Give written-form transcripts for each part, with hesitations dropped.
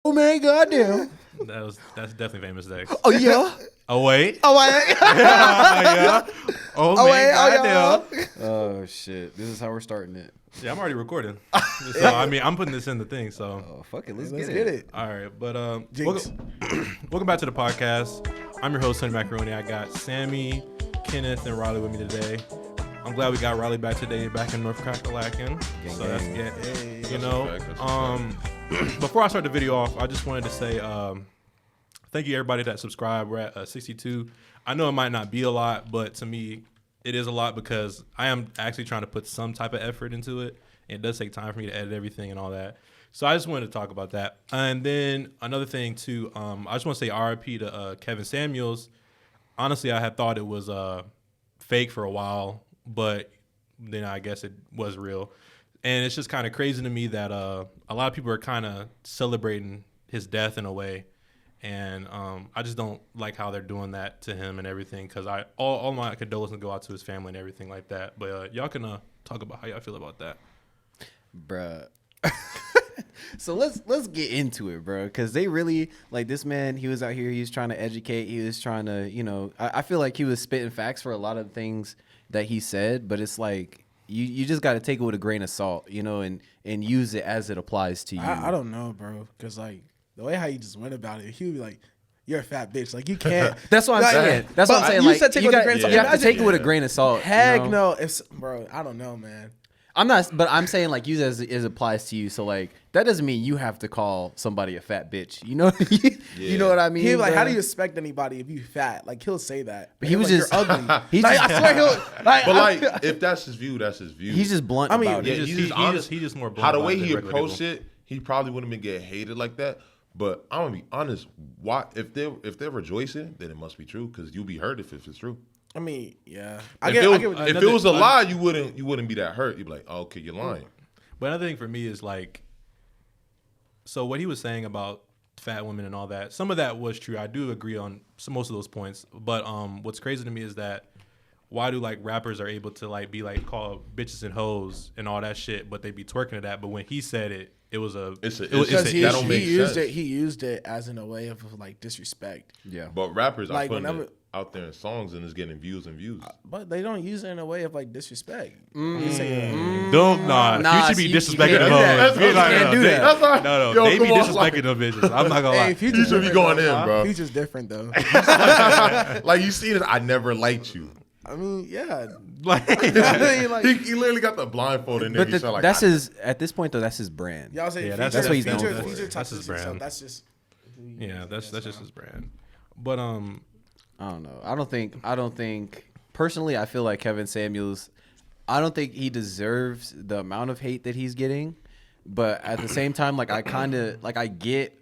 Oh man, goddamn. That's definitely famous Dex. Oh yeah. Oh wait. Oh wait. Yeah. Oh man, goddamn. Oh shit. This is how we're starting it. Yeah, I'm already recording. So I mean, I'm putting this in the thing. So Fuck it. Let's Get get it. it. all right, but Jinx. welcome back to the podcast. I'm your host, Sonny Macaroni. I got Sammy, Kenneth, and Riley with me today. I'm glad we got Riley back today, back in North Kakalaki. So that's good. You know, before I start the video off, I just wanted to say thank you everybody that subscribed. We're at 62. I know it might not be a lot, but to me, it is a lot because I am actually trying to put some type of effort into it. It does take time for me to edit everything and all that. So I just wanted to talk about that. And then another thing too, I just want to say RIP to Kevin Samuels. Honestly, I had thought it was fake for a while, but then I guess it was real. And it's just kind of crazy to me that a lot of people are kind of celebrating his death in a way. And I just don't like how they're doing that to him and everything, because all my condolences go out to his family and everything like that. But y'all can talk about how y'all feel about that. Bruh. So let's get into it, bro, because they really, like, this man, he was out here, he was trying to educate, he was trying to, you know, I feel like he was spitting facts for a lot of things that he said, but it's like you just got to take it with a grain of salt, you know, and use it as it applies to you. I don't know, bro, because like the way how you just went about it, he would be like, "You're a fat bitch." Like, you can't. That's what I'm saying. That's what I'm saying. You Like, said take it with a grain of salt. you have to Imagine- take it with a grain of salt. Heck you know? no, bro. I don't know, man. I'm not, but I'm saying, like, use it as it applies to you. So, like, that doesn't mean you have to call somebody a fat bitch. You know, you know what I mean? He'd be like, bro? "How do you expect anybody if you fat?" Like, he'll say that. But he was like, just "You're ugly." He Like, just, I swear he'll. Like, But like, if that's his view, that's his view. he's just blunt I mean, about yeah, it. he's just honest. He just more blunt How the about way it than he regular approached people. it, he probably wouldn't have been get hated like that. But I'm gonna be honest. Why, if they're rejoicing, then it must be true, because you'll be hurt if it's true. I mean, yeah. If it was a lie, you wouldn't be that hurt. You'd be like, oh, okay, you're lying. But another thing for me is, like, so what he was saying about fat women and all that, some of that was true. I do agree on most of those points. But what's crazy to me is that why do, like, rappers are able to, like, be like called bitches and hoes and all that shit, but they be twerking to that. But when he said it, it was a Because that don't make used sense. it. He used it as in a way of like disrespect. Yeah. But rappers Like, are putting whenever- it out there in songs and it's getting views and views. But they don't use it in a way of like disrespect. Mm. You say, Don't Nah, you should be you disrespecting can't them do that. hoes. You can't do that. That's right. No, Yo, they be come on, disrespecting them bitches. I'm not gonna lie. Hey, You Future's should be different, going though. in, bro. Future's different though. Like, you see this, I never liked you. I mean, yeah. Like, I mean, like, He literally got the blindfold in there. But He said, like, that's his, at this point, though, that's his brand. y'all say Yeah, Future, that's what he's known Future, for. Future That's touches his himself. brand. That's just. yeah, that's just his brand. But I don't know. I don't think personally, I feel like Kevin Samuels, I don't think he deserves the amount of hate that he's getting. But at the same time, like, I kind of, like, I get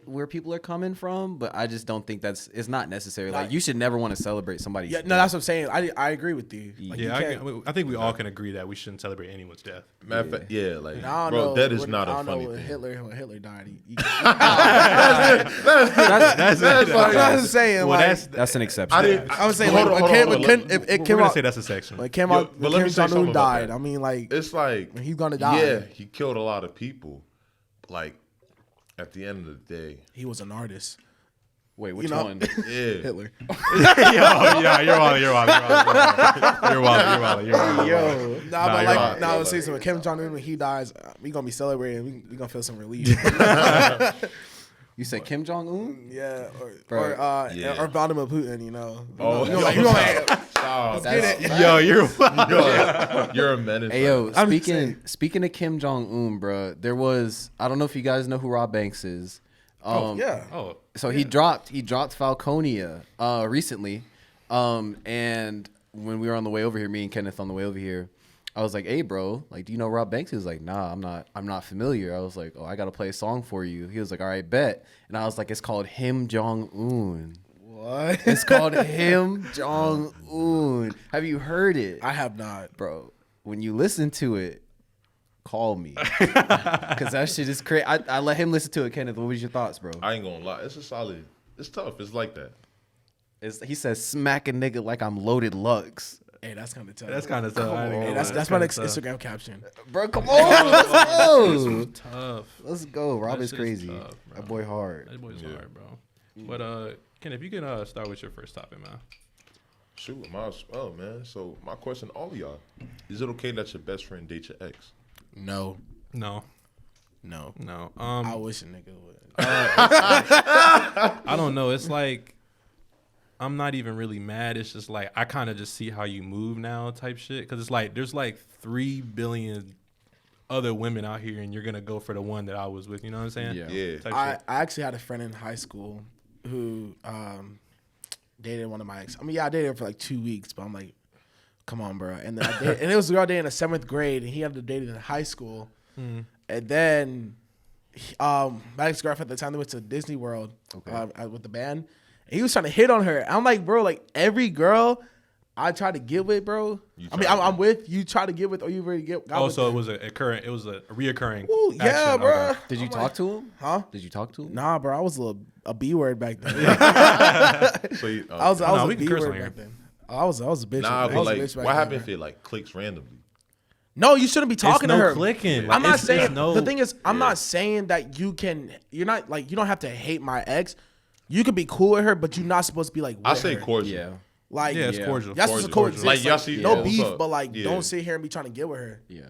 where people are coming from, but I just don't think it's not necessary. Like, you should never want to celebrate somebody's Yeah, no, death. that's what I'm saying. I agree with you. Like, you yeah, can't- I think we all can agree that we shouldn't celebrate anyone's death. matter of fact, yeah, like, I don't bro, know. that is when- not I a don't know funny when thing. Hitler died. That's like- I'm just saying. Well, like, that's an exception. I didn't. I was saying, hold like, on, when hold on, Kim, let- if it we're came gonna out, say that's a section. when Kim Yo, but let me Kim say Jong something Un about died, that. I mean, like, It's like, he's gonna die. yeah, he killed a lot of people. Like, at the end of the day, He was an artist. Wait, which You know? one? yeah. Hitler. Yeah, you're wild. Yo, nah, but you're like, right, nah, I you're was saying, right. so when Kim Jong Un, when he dies, we gonna be celebrating. We gonna feel some relief. You said Kim Jong Un? Yeah, Bro. Yeah. or Vladimir Putin. You know. Oh, you know, stop. get it. Yo, you're You're a menace. Hey yo, I'm just speaking of Kim Jong Un, bro, there was, I don't know if you guys know who Rob Banks is. Yeah. Oh, So he dropped Falconia recently, and when we were on the way over here, me and Kenneth on the way over here, I was like, "Hey, bro, like, do you know Rob Banks?" He was like, "Nah, I'm not familiar." I was like, "Oh, I gotta play a song for you." He was like, "All right, bet." And I was like, "It's called Him Jong Un." What? It's called Him Jong Un. Have you heard it, I have not. bro? When you listen to it, call me, because that shit is crazy. I let him listen to it. Kenneth, what was your thoughts, bro? I ain't gonna lie. It's a solid. It's tough. It's like that. He says, "Smack a nigga like I'm loaded Lux." Hey, that's kind of tough. That's kind of tough. I ain't gonna Hey, lie. that's my next kinda tough. Instagram caption. Bro, come on, let's go. This was tough. Let's go. Rob That is shit crazy. tough, bro. That boy hard. That boy's hard, bro. But Ken, if you can start with your first topic, man. Shoot, might as well, man. So my question to all of y'all: is it okay that your best friend dates your ex? No. No. I wish a nigga would. I don't know. It's like I'm not even really mad. It's just like I kind of just see how you move now, type shit. Because it's like there's like 3 billion other women out here, and you're gonna go for the one that I was with. You know what I'm saying? Yeah. Type I shit. actually had a friend in high school who dated one of my ex. I mean, yeah, I dated her for like 2 weeks, but I'm like, come on, bro. And then and it was a girl dating in the 7th grade, and he had to date in high school. And then my ex-girlfriend at the time, they went to Disney World with the band. And he was trying to hit on her. I'm like, bro, like every girl I try to get with, bro. I mean, I'm with you. Try to get with, or you already got with So them. it was a reoccurring. Ooh, yeah, action. bro. Okay. Did you talk to him? Huh? Did you talk to him? Nah, bro. I was a B word back then. So you, I was No, a we can B curse word on here. back then. I was a bitch. nah, I but was a like, bitch back what then, happened bro. if it like clicks randomly? No, you shouldn't be talking It's to no her. clicking. I'm not It's saying. no- The thing is, I'm not saying that you're not like, you don't have to hate my ex. You could be cool with her, but you're not supposed to be like. I with say her. cordial. Yeah. Like, Yeah, it's cordial. That's supposed to Cordial. coexist. Like, Like, y'all see- no yeah, beef, what's up? but like, Yeah. don't sit here and be trying to get with her. Yeah.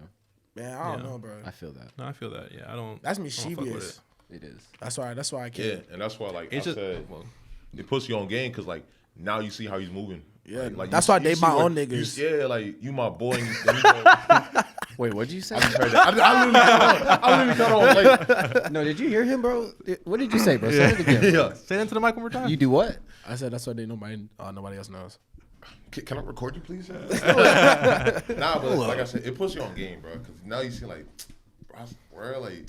Man, I don't Yeah. know, bro. I feel that. No, I feel that. Yeah, I don't. That's I don't fuck with mischievous. it. It is. That's why I Yeah, can't. and that's why like It's I just said, it puts you on game because like now you see how he's moving. Yeah, like that's you- why I you date see my what- own you- niggas. Yeah, like you my boy. And then you go, Wait, what did you say? I just heard that. I literally cut on. Like, No, did you hear him, bro? What did you say, bro? Say it again. Bro. yeah. Say that to the mic one more time. You do what? I said that's why they nobody else knows. Can I record you, please? Nah, but like I said, it puts you on game, bro. Because now you see like, bro, like,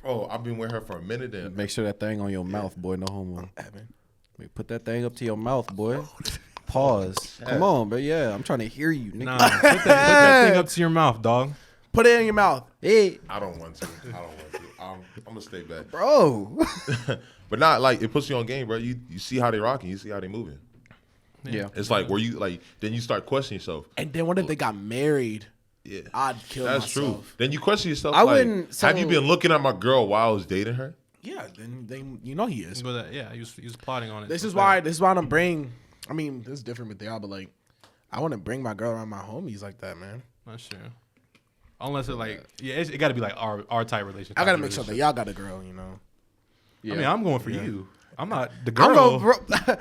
bro, I've been with her for a minute and Make sure that thing on your mouth, boy. No homo. Evan. Wait, put that thing up to your mouth, boy. Pause. Come on, bro. Yeah, I'm trying to hear you, nigga. Nah, put that thing up to your mouth, dog. Put it in your mouth. Hey, I don't want to. I'm gonna stay back. bro. But not like it puts you on game, bro. You see how they rocking, you see how they moving. Yeah. It's like where you like then you start questioning yourself. And then what if they got married? Yeah, I'd kill that's myself. true. Then you question yourself. I like, wouldn't- have you so- been looking at my girl while I was dating her? Yeah, then you know he is. But yeah, he was plotting on it. This So is it's why I'm bring. I mean, this is different with y'all, but like, I want to bring my girl around my homies like that, man. That's true. Unless it like it got to be like our type relationship. I gotta make sure that y'all got a girl, you know. I mean, I'm going for you. I'm not the I'm girl. going, bro.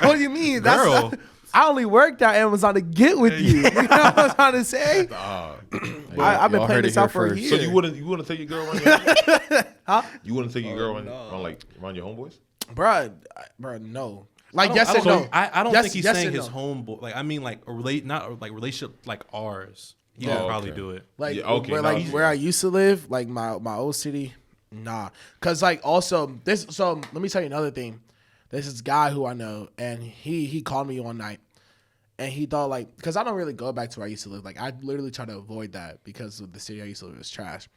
What do you mean? Girl. I only worked at Amazon to get with you. You know what I'm trying to say? I've been Y'all playing heard this it out here for a first. year. So you wouldn't take your girl around your Huh? You wouldn't take your girl around your homeboys? Bruh, no. Like, I yes don't- and no. I don't Yes- think he's yes saying and his no. homeboy. Like I mean, like a not like relationship like ours. He Oh, would probably okay. do it. Like, Yeah, okay, where, now like you- where I used to live, like my old city, nah. Cause like also this. So let me tell you another thing. There's this guy who I know, and he called me one night, and he thought like, cause I don't really go back to where I used to live. Like I literally try to avoid that because of the city I used to live was trash.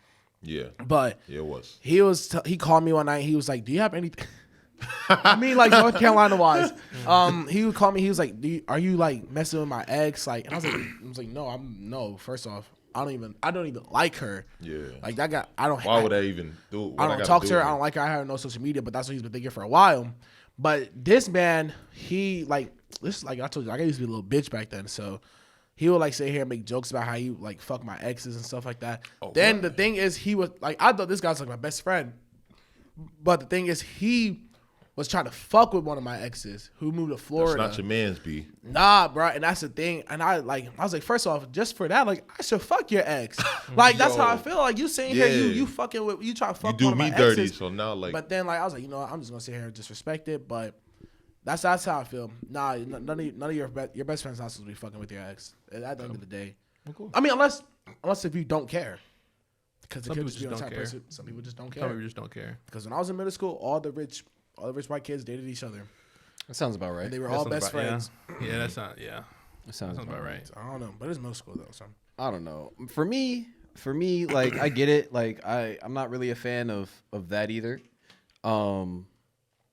Yeah. But Yeah, it was. he called me one night. He was like, "Do you have anything?" I mean, like North Carolina wise. He would call me. He was like, "Are you like messing with my ex?" Like, and I was like, "No. First off, I don't even like her. Yeah. Like that guy. I don't. Why would I even do it? I don't talk to her. I don't like her. I have no social media, but that's what he's been thinking for a while. But this man, he like this. Like I told you, like I used to be a little bitch back then. So he would like sit here and make jokes about how he like fuck my exes and stuff like that. Then the thing is, he was like, I thought this guy's like my best friend, but the thing is, he was trying to fuck with one of my exes who moved to That's Florida. not your man's B. Nah, bro, and that's the thing. And I was like, first off, just for that, like I should fuck your ex. Like that's how I feel. Like you sitting here, Yeah. you fucking with, you try to fuck You do one of me my dirty, exes. so now like But then like I was like, you know what, I'm just gonna sit here and disrespect it. But that's how I feel. Nah, none of your best friends not supposed to be fucking with your ex. At the end of the day, cool. I mean, unless if you don't care, because Some it could people just be just on don't type care. person. Some people just don't Some people care. just don't care. Because when I was in middle school, all the rich white kids dated each other. That sounds about right. They were That all sounds best about- friends. Yeah, that's not. Yeah, That sounds sounds about right. I don't know, but it's middle school though. So I don't know. For me, like I get it. Like I'm not really a fan of that either.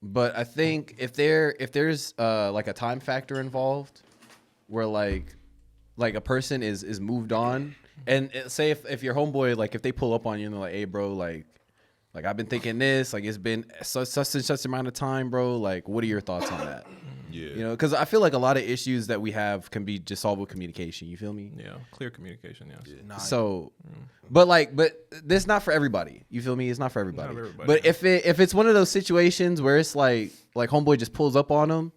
But I think if there's like a time factor involved, where like like a person is moved on, and say if your homeboy, like if they pull up on you and they're like, hey bro, like I've been thinking this, like it's been such and such amount of time, bro, like what are your thoughts on that? Yeah. You know, because I feel like a lot of issues that we have can be just solved with communication. You feel me? Yeah, clear communication. Yes. Yeah. Nah, So, but this not for everybody. You feel me? It's not for everybody. Not for everybody, But yeah. if it's one of those situations where it's like homeboy just pulls up on him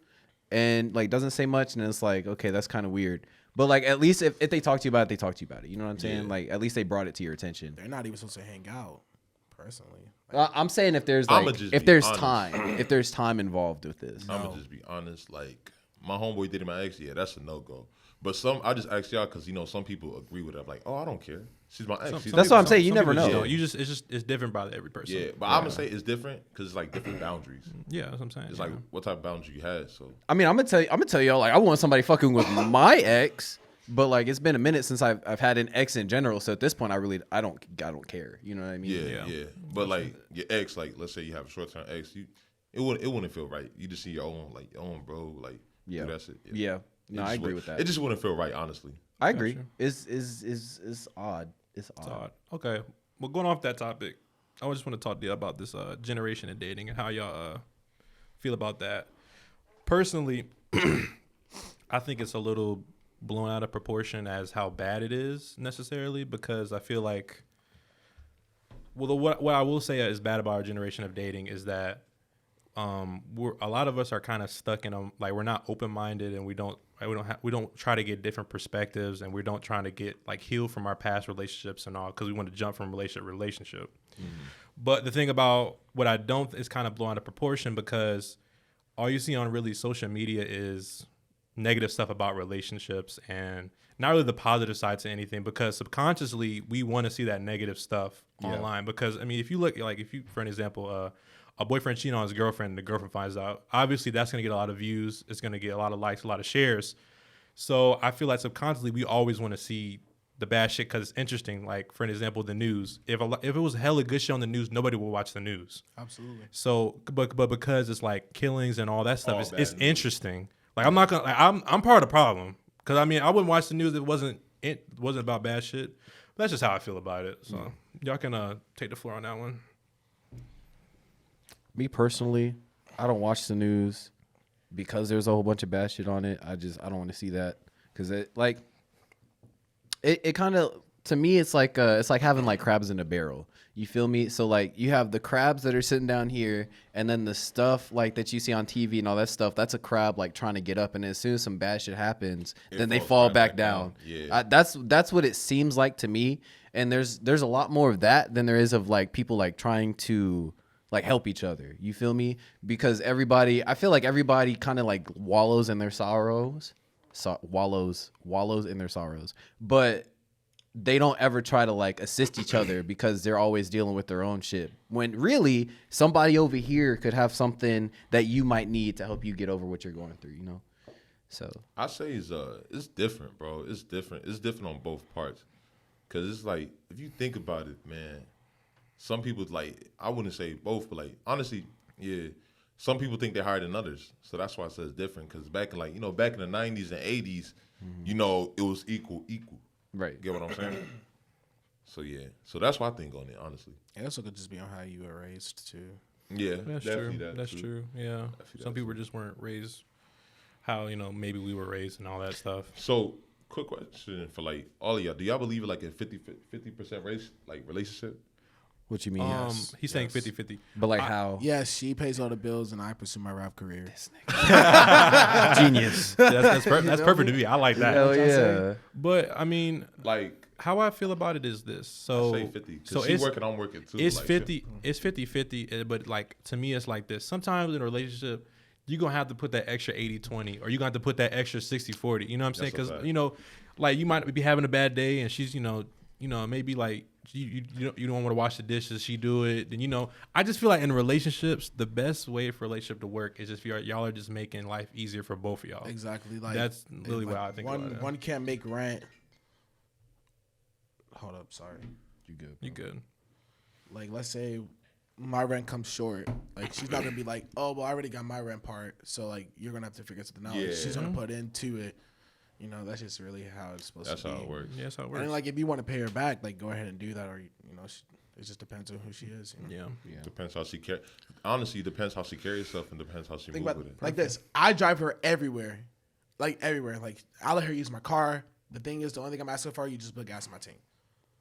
and like doesn't say much, and it's like, okay, that's kind of weird. But like at least if they talk to you about it, they talk to you about it. You know what I'm saying? Yeah. Like at least they brought it to your attention. they're not even supposed to hang out. Personally, like, I'm saying if there's I'ma like just if be there's honest. time, if there's time involved with this. I'm gonna just be honest. Like my homeboy did my ex. Yeah, that's a no go. But I just ask y'all because some people agree with it. I'm like, oh, I don't care. She's my ex. That's what I'm saying. You never know. Don't. It's different by every person. Yeah, but I'm gonna say it's different because it's like different boundaries. Yeah, that's what I'm saying. It's like what type of boundary you had. So I mean, I'm gonna tell y'all, like I want somebody fucking with my ex, but like it's been a minute since I've had an ex in general. So at this point, I don't care. You know what I mean? yeah. But like your ex, like let's say you have a short term ex, it wouldn't feel right. You just see your own bro, like Yeah. do that shit. Yeah. No, I agree with that. It just wouldn't feel right, honestly. I agree. Gotcha. Is odd. It's It's odd. odd. Okay. Well, going off that topic, I just want to talk to you about this generation of dating and how y'all feel about that. Personally, I think it's a little blown out of proportion as how bad it is necessarily, because I feel like, well, what I will say is bad about our generation of dating is that a lot of us are kind of stuck in like we're not open minded, and we don't try to get different perspectives, and we don't try to get like heal from our past relationships and all, because we want to jump from relationship to relationship. But the thing about what I don't is kind of blown out of proportion, because all you see on really social media is negative stuff about relationships and not really the positive side to anything, because subconsciously we want to see that negative stuff online. Because I mean, if you look, like if you, for an example, a boyfriend cheating on his girlfriend and the girlfriend finds out, obviously that's going to get a lot of views. It's going to get a lot of likes, a lot of shares. So I feel like subconsciously we always want to see the bad shit because it's interesting. Like, for an example, the news. If it was hella good shit on the news, nobody would watch the news. absolutely. So, but because it's like killings and all that stuff, All it's bad news. interesting. Like, I'm not gonna. Like, I'm part of the problem, because I mean I wouldn't watch the news if it wasn't about bad shit. But that's just how I feel about it. So y'all can take the floor on that one. Me personally, I don't watch the news because there's a whole bunch of bad shit on it. I don't want to see that, because it kind of, to me, it's like having like crabs in a barrel. You feel me? So like you have the crabs that are sitting down here, and then the stuff like that you see on TV and all that stuff, that's a crab like trying to get up, and as soon as some bad shit happens, then they falls fall right back back down. down. Yeah. That's what it seems like to me. And there's a lot more of that than there is of like people like trying to like help each other. You feel me? Because I feel like everybody kind of like wallows in their sorrows, wallows in their sorrows, but they don't ever try to like assist each other because they're always dealing with their own shit. When really somebody over here could have something that you might need to help you get over what you're going through, you know? So I say it's different, bro. It's different. It's different on both parts. Cause it's like, if you think about it, man, some people like, I wouldn't say both, but like honestly, yeah, some people think they're higher than others. So that's why I say it's different. Cause back in back in the 90s and 80s, it was equal. right. Get what I'm saying? So yeah. So that's what I think on it, honestly. And also could just be on how you were raised too. Yeah, That's definitely true. that That's too. true. Yeah. Definitely Some that people just weren't raised how maybe we were raised and all that stuff. So quick question for like all of y'all. Do y'all believe in like a 50% race like relationship? What you mean? Yes. He's saying Yes. 50-50. But like how? Yes, she pays all the bills and I pursue my rap career. Genius. That's perfect to me. I like that. Hell yeah. But I mean, Like how I feel about it is this. So I say 50. So She's it's working, I'm working too. it's like, 50. It's 50-50. But like to me, it's like this. Sometimes in a relationship, you're gonna have to put that extra 80-20, or you're gonna have to put that extra 60-40. You know what I'm saying? That's a Because fact. like you might be having a bad day, and she's maybe like you don't want to wash the dishes, she do it. Then I just feel like in relationships, the best way for a relationship to work is just y'all are just making life easier for both of y'all. Exactly. Like That's really what I think one, about it. One can't make rent. Hold up, sorry. You good? You good? Like let's say my rent comes short. Like she's not gonna be like, oh well, I already got my rent part, so like you're gonna have to figure something out. Like, Yeah. she's gonna put into it. You know, that's just really how it's supposed That's to be. how it works. Yeah, that's how it works. And like, if you want to pay her back, like, go ahead and do that, or you know, it just depends on who she is. You know? Yeah. Depends how she carry. Honestly, depends how she carries herself and depends how she Think moves about with it. like this. I drive her everywhere, like everywhere. Like I let her use my car. The thing is, the only thing I'm asking for, you just put gas in my tank.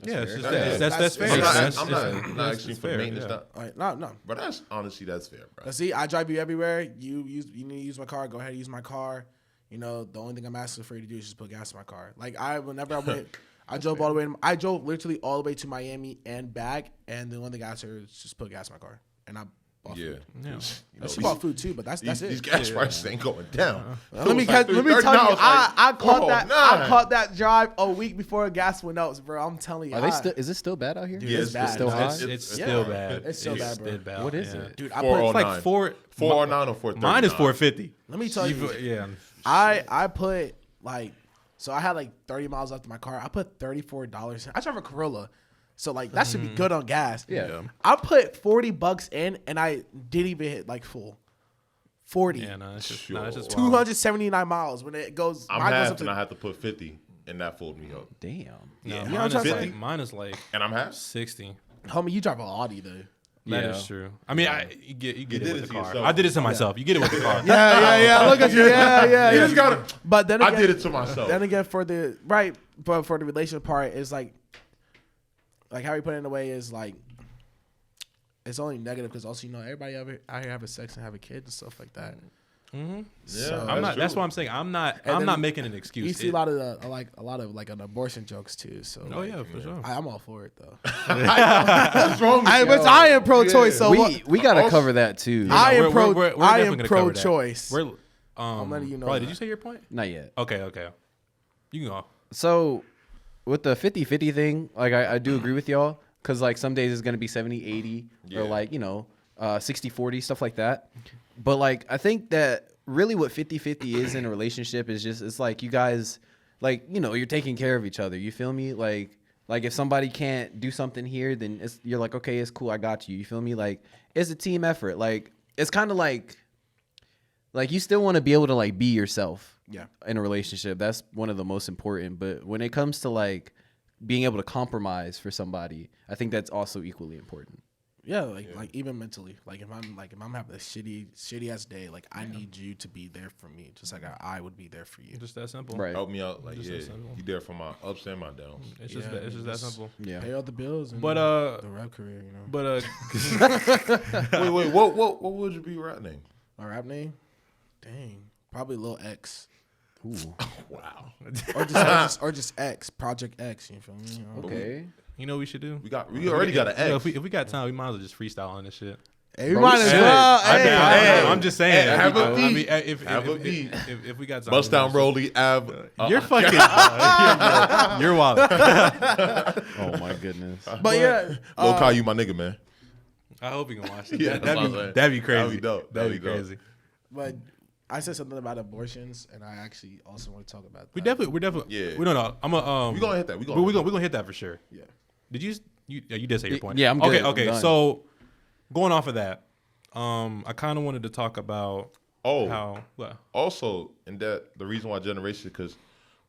Yeah, it's just, fair. that's fair. I'm That's- not that's asking for fair, maintenance. yeah. Like no. But that's honestly that's fair, bro. But see, I drive you everywhere. You need to use my car. Go ahead and use my car. You know, the only thing I'm asking for you to do is just put gas in my car. Like whenever I went, I drove all the way. I drove literally all the way to Miami and back. And the only thing I asked her is just put gas in my car. And I bought Yeah. food. Yeah. You know, She bought food too, but that's these it. gas prices ain't going down. Let me It was like tell you, $30, I caught oh, that. nah. I caught that drive a week before gas went up, bro. I'm telling you. Are they still? Is it still bad out here? Dude, Yeah, it's bad. still high? It's still Yeah. bad. It's so bad, bro. still bad. What is yeah. it? Dude, I Four put oh It's like nine. 409 or 439. Mine is 450. let me tell you. Yeah. I put like, so I had like 30 miles left in my car. I put $34 in. I drive a Corolla. So like that should be good on gas. Yeah. I put $40 in and I didn't even hit like full. 40. Yeah, no, it's just, Sure. it's just wild. 279 miles when it goes. I'm mine goes half up and I to, had to put 50, and that fooled me up. Damn. No, You know mine, what I'm is trying to like, say? mine is like And I'm half. 60. homie, you drive an Audi though. That Yeah. is true. I mean, you get You it did with it the to car. yourself. I did it to myself. You get it with the car. Yeah. Look at you. Yeah. You just gotta. But then again, I did it to myself. Then again, but for the relationship part, is like how we put it in a way is like, it's only negative because also, you know, everybody out here having sex and having kids and stuff like that. Mm-hmm. Yeah, I'm not. true. That's why I'm saying I'm not. And I'm then not making an excuse. You see a lot of an abortion jokes too. So Oh yeah, for sure. I'm all for it though. What's wrong with Which I am pro-choice. So We gotta Also- cover that too. I am We're definitely gonna cover that. pro-choice. We're. I'm letting you know Probably, did that. you say your point? Not yet. Okay. You can go. So with the 50-50 thing, like I do agree with y'all, because like some days it's gonna be 70-80 Yeah. or like, you know, 60-40, stuff like that. But like I think that really what 50-50 is in a relationship is just, it's like you guys, like, you know, you're taking care of each other. You feel me? Like if somebody can't do something here, then you're like, okay, it's cool, I got you. You feel me? Like it's a team effort. Like it's kind of like you still want to be able to like be yourself. Yeah. In a relationship, that's one of the most important. But when it comes to like being able to compromise for somebody, I think that's also equally important. Yeah, like even mentally, like if I'm having a shitty ass day, like I need you to be there for me, just like I would be there for you. Just that simple. Right. Help me out, like Just yeah. that simple. You there for my ups and my downs. It's just Yeah, that, it's just that simple. Yeah. Pay all the bills, and But the rap career, you know. but Wait, what would you be rap name? My rap name, dang, probably Lil X, Ooh. Wow. or just X, Project X. You feel me? You know? Okay. you know what we should do? We already got an Yeah, X. if we got time, we might as well just freestyle on this shit. Hey, we Bro, might as shit. well. I'm just saying. have a I mean, beat. if Have a beat. if we got time, Bust down Rolly Av. You're fucking. You're wild. Oh my goodness. But yeah, Lil Kai, you my nigga, man. I hope you can watch it. Yeah, that's what I'm saying. That'd be crazy. That'd be dope. That'd be That'd be dope. crazy. but I said something about abortions, and I actually also want to talk about that. We're definitely. Yeah. We don't know. I'm a. We gonna hit that. We're gonna hit that for sure. Yeah. Did you? You did say your point. Yeah, I'm okay. good. I'm Okay. done. So going off of that, I kind of wanted to talk about Oh, how. Well, also, and that the reason why generation, because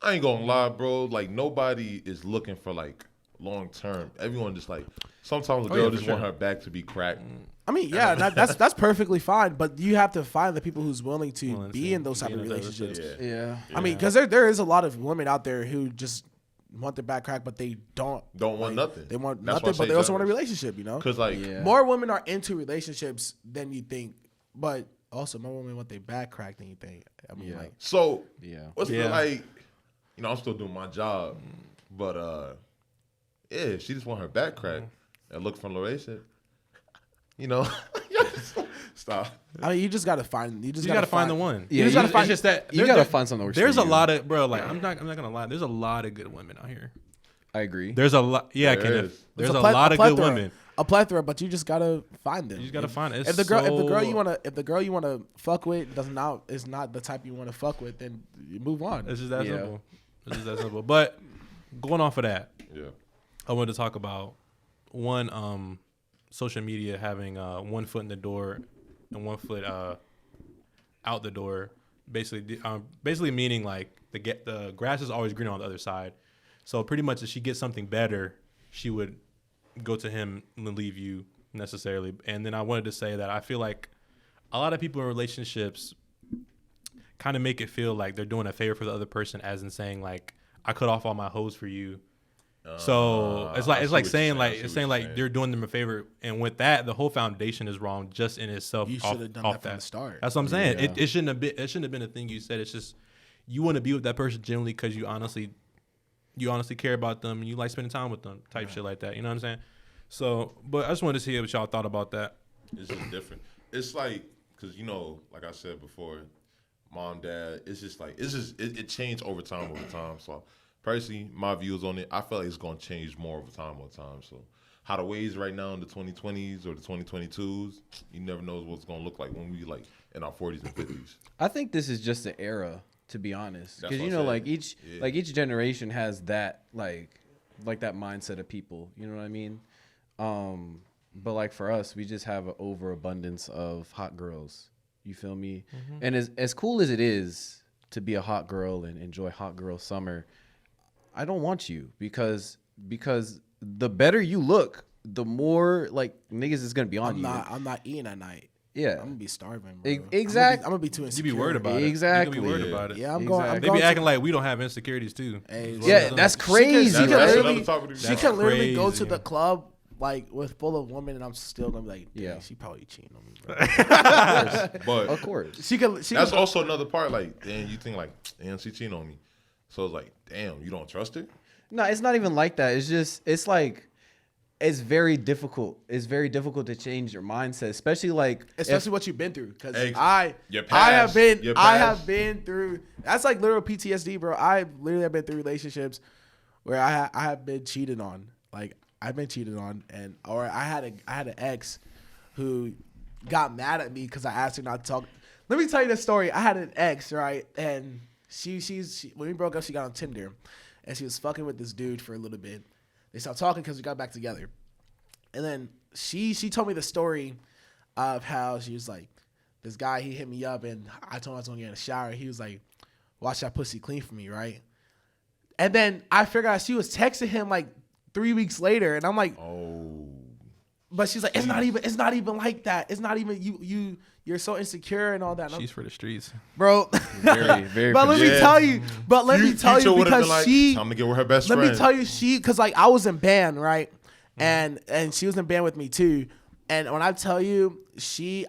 I ain't gonna lie, bro. Like nobody is looking for like long term. Everyone just like sometimes a girl yeah, for just sure. want her back to be cracked. I mean, yeah, that's perfectly fine, but you have to find the people who's willing to Willing be to in those type be of in those relationships. Yeah. Yeah. I mean, because there is a lot of women out there who just want their back crack, but they don't Want nothing. They want That's why I nothing, but say they also want a generous. relationship. You know, Cause like Yeah. more women are into relationships than you think, but also more women want their back crack than you think. I mean, Yeah. like, so. Yeah. What's Yeah. the like? You know, I'm still doing my job, but yeah, she just want her back crack and look for a relationship. You know, stop. I mean, you just gotta find. You just you gotta find the one. Yeah, just gotta It's find- just that You gotta find something that works There's for a you. lot of bro. Like I'm not gonna lie. There's a lot of good women out here. I agree. There's a lot. Yeah, There Kenneth. is. There's It's a ple- lot of good plethora. women. A plethora, but you just gotta find them. You just gotta find it. If the girl It's you wanna fuck with is not the type you wanna fuck with, then you move on. It's just that Yeah. simple. It's just that simple. But going off of that, Yeah. I wanted to talk about one social media having 1 foot in the door and 1 foot out the door. basically meaning like the grass is always greener on the other side. So pretty much if she gets something better, she would go to him and leave you necessarily. And then I wanted to say that I feel like a lot of people in relationships kind of make it feel like they're doing a favor for the other person, as in saying like, I cut off all my hoes for you. So it's like saying they're doing them a favor, and with that, the whole foundation is wrong just in itself. You should have done that from the start. That's what I'm saying. Yeah. It shouldn't have been a thing you said. It's just you want to be with that person generally because you honestly care about them and you like spending time with them, type shit like that. You know what I'm saying? So, but I just wanted to see what y'all thought about that. It's just different. It's like, because like I said before, mom, dad, it changed over time. So personally, my views on it, I feel like it's going to change more over time. So how the ways right now in the 2020s or the 2022s, you never know what's going to look like when we like in our 40s and 50s. I think this is just an era, to be honest, That's because what I'm like saying. each generation has that like that mindset of people. You know what I mean? But like for us, we just have an overabundance of hot girls. You feel me? Mm-hmm. And as cool as it is to be a hot girl and enjoy hot girl summer, I don't want you because the better you look, the more like niggas is gonna be on you. I'm not eating at night. Yeah, I'm gonna be starving, bro. Exactly. I'm gonna be too insecure. You be worried about it. Exactly. You be worried about it. Yeah, I'm Exactly. going. They be acting like we don't have insecurities too. Hey, Yeah, that's crazy. She That's can literally go to crazy. the club like with full of women, and I'm still gonna be like, yeah, she probably cheating on me, bro. But of course, She can. That's also another part. Like, damn, you think like, damn, she cheating on me. So it's like, damn, you don't trust her? no, it's not even like that. It's like. It's very difficult. It's very difficult to change your mindset, especially what you've been through. Because Your I past. have been through. That's like literal PTSD, bro. I literally have been through relationships where I have been cheated on. Like I've been cheated on, or I had an ex who got mad at me because I asked her not to talk. Let me tell you the story. I had an ex, right, and she when we broke up, she got on Tinder, and she was fucking with this dude for a little bit. They stopped talking because we got back together. And then she told me the story of how she was like, this guy, he hit me up and I told him I was going to get in the shower. He was like, watch that pussy clean for me, right? And then I figured out she was texting him like 3 weeks later. And I'm like, oh. But she's like, it's not even like that. It's not even you're so insecure and all that. She's for the streets, bro. very, very. But let me tell you because like, she. I'm gonna get with her best friend. friend. Let me tell you, because like I was in band, right, and she was in band with me too. And when I tell you,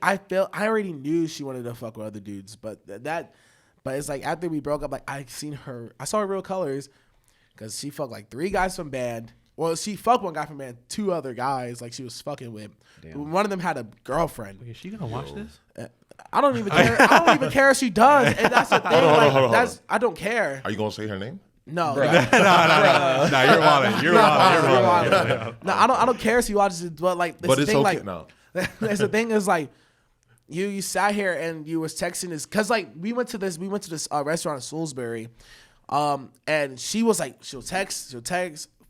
I already knew she wanted to fuck with other dudes, but it's like after we broke up, like I saw her real colors, because she fucked like 3 guys from band. Well, she fucked 1 guy from band, 2 other guys like she was fucking with. Damn. One of them had a girlfriend. Is she gonna watch this? I don't even care. I don't even care if she does, and that's the thing. Hold on. I don't care. Are you gonna say her name? No. No, you're wilding. You're wilding. No, I don't care if she watches it, but like, but it's thing, okay like, now. That's the thing is like, you sat here and you was texting this because like we went to this restaurant in Salisbury, and she was like she'll text,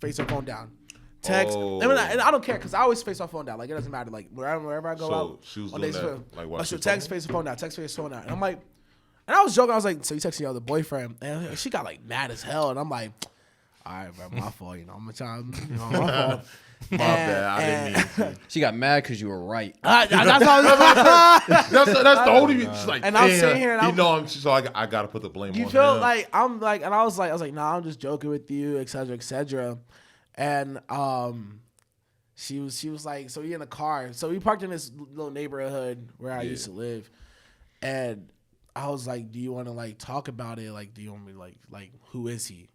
face her phone down. Text, and I don't care because I always face my phone down. Like it doesn't matter. Like wherever I go out, she was doing that. Like what? She'll text, face her phone down. Text, face her phone down. And I'm like, and I was joking. I was like, so you texting your other boyfriend? And she got like mad as hell. And I'm like, all right, bro, my fault. You know, I'm a child. You know, my fault. My bad. I didn't mean to. She got mad because you were right. That's the only. She's like, and I'm sitting here, and so I gotta put the blame on him. You feel like I'm like, and I was like, nah, I'm just joking with you, etc., etc. And she was like, so we in the car. So we parked in this little neighborhood where I used to live, and I was like, do you want to like talk about it? Like, do you want me like who is he?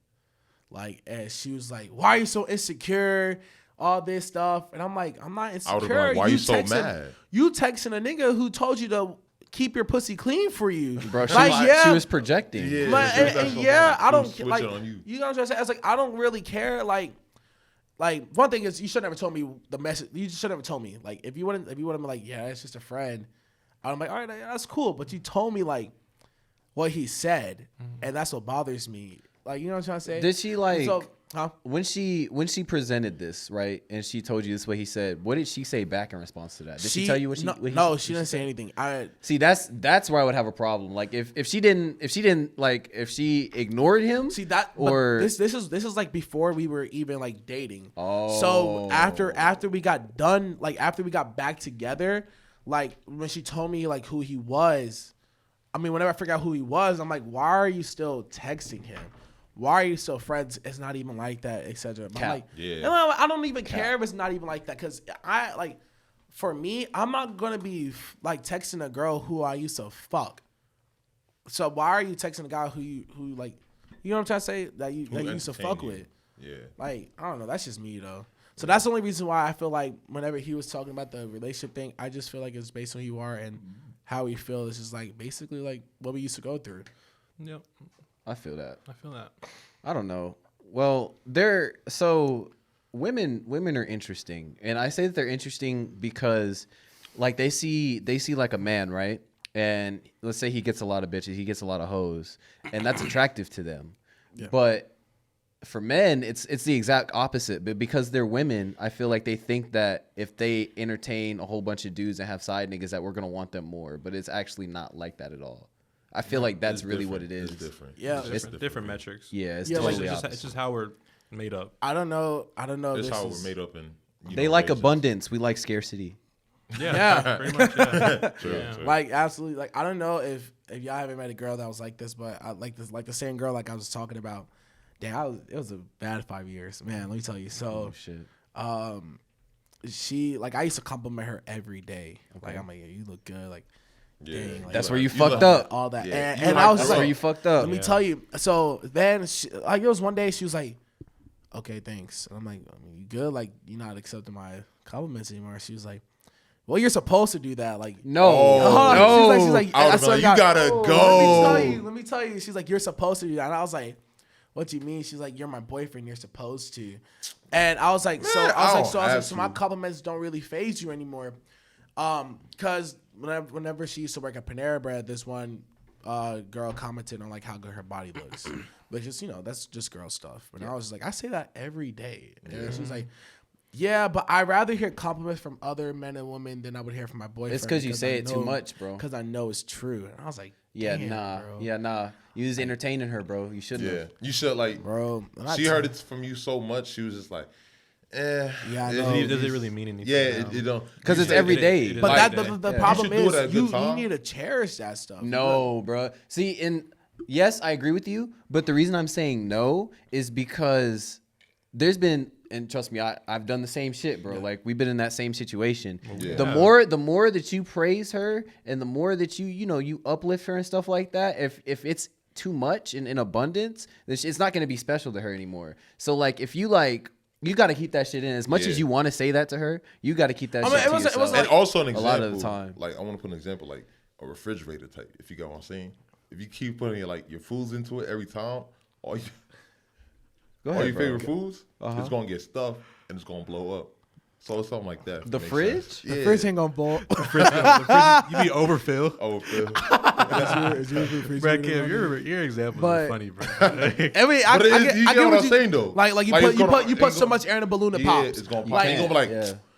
Like, and she was like, why are you so insecure? All this stuff, and I'm like, I'm not insecure. Like, why are you so mad? You texting a nigga who told you to keep your pussy clean for you, bro. Like, she was projecting. Yeah, I don't like. You know what I'm trying to say? I was like, I don't really care. Like one thing is, you should never told me the message. You should never told me. Like if you wouldn't be like, yeah, it's just a friend. I'm like, all right, that's cool. But you told me like what he said, and that's what bothers me. Like, you know what I'm trying to say? Did she like? Huh? When she presented this, right, and she told you this, what he said, what did she say back in response to that? Did she tell you what she? No, she didn't say anything. See, that's where I would have a problem. Like if she ignored him. See that, or this is like before we were even like dating. Oh. So after we got done, like after we got back together, like when she told me like who he was, I mean, whenever I figure out who he was, I'm like, why are you still texting him? Why are you still friends? It's not even like that, etc. I'm like, I don't even care if it's not even like that, because for me, I'm not gonna be like texting a girl who I used to fuck. So why are you texting a guy who like, you know what I'm trying to say, that you used to fuck with? Yeah. Like, I don't know. That's just me though. So that's the only reason why I feel like whenever he was talking about the relationship thing, I just feel like it's based on who you are and how we feel. It's just like basically like what we used to go through. Yep. I feel that. I don't know. Well, women are interesting, and I say that they're interesting because, like, they see like a man, right? And let's say he gets a lot of bitches, he gets a lot of hoes, and that's attractive to them. Yeah. But for men, it's the exact opposite. But because they're women, I feel like they think that if they entertain a whole bunch of dudes and have side niggas, that we're gonna want them more. But it's actually not like that at all. I feel like that's really what it is. It's different. Yeah, it's different metrics. Yeah, it's totally it's just how we're made up. I don't know. It's how we're made up, and they like abundance. We like scarcity. Yeah. Pretty much. Yeah. True. Like absolutely. Like I don't know if y'all haven't met a girl that was like this, but I like this, like the same girl like I was talking about. Damn, it was a bad 5 years, man. Let me tell you. So, she like I used to compliment her every day. Okay. Like I'm like, yeah, you look good. Like. Yeah, dang, like, that's where you fucked up. All that, yeah. and I was that's like, where you fucked up. Let me tell you. So then, like it was one day, she was like, "Okay, thanks." And I'm like, I mean, "You good? Like you're not accepting my compliments anymore?" She was like, "Well, you're supposed to do that." Like, no. She's like, I you gotta go. Let me tell you. She's like, "You're supposed to do that." And I was like, "What do you mean?" She's like, "You're my boyfriend. You're supposed to." And I was like, so my compliments don't really faze you anymore. Because whenever she used to work at Panera Bread, this one girl commented on like how good her body looks, but just that's just girl stuff. And I was just like, I say that every day. And she was like, yeah, but I'd rather hear compliments from other men and women than I would hear from my boyfriend. It's because you say it too much, bro. Because I know it's true. And I was like, yeah, damn, nah. You was entertaining her, bro. You shouldn't. Yeah, you should like, bro. She heard it from you so much. She was just like. Yeah, does it really mean anything? Yeah, it don't. Because it's every day. But the problem is you need to cherish that stuff. No, bro. See, yes, I agree with you. But the reason I'm saying no is because there's been, and trust me, I've done the same shit, bro. Yeah. Like we've been in that same situation. Yeah. The more that you praise her and the more that you uplift her and stuff like that, if it's too much and in abundance, it's not going to be special to her anymore. So like if you like. You got to keep that shit in. As much as you want to say that to her, you got to keep that shit to yourself. It was and also an example. A lot of the time. Like, I want to put an example, like a refrigerator type, if you get what I'm saying. If you keep putting your foods into it every time, all your favorite foods, it's going to get stuffed and it's going to blow up. So it's something like that. The fridge? The fridge ain't going to blow up. The fridge, you be overfill. Brad Kim, your example is funny, bro. I mean, I get what I'm saying though. Like you put so much air in a balloon, it pops. It's gonna pop. You're gonna be like,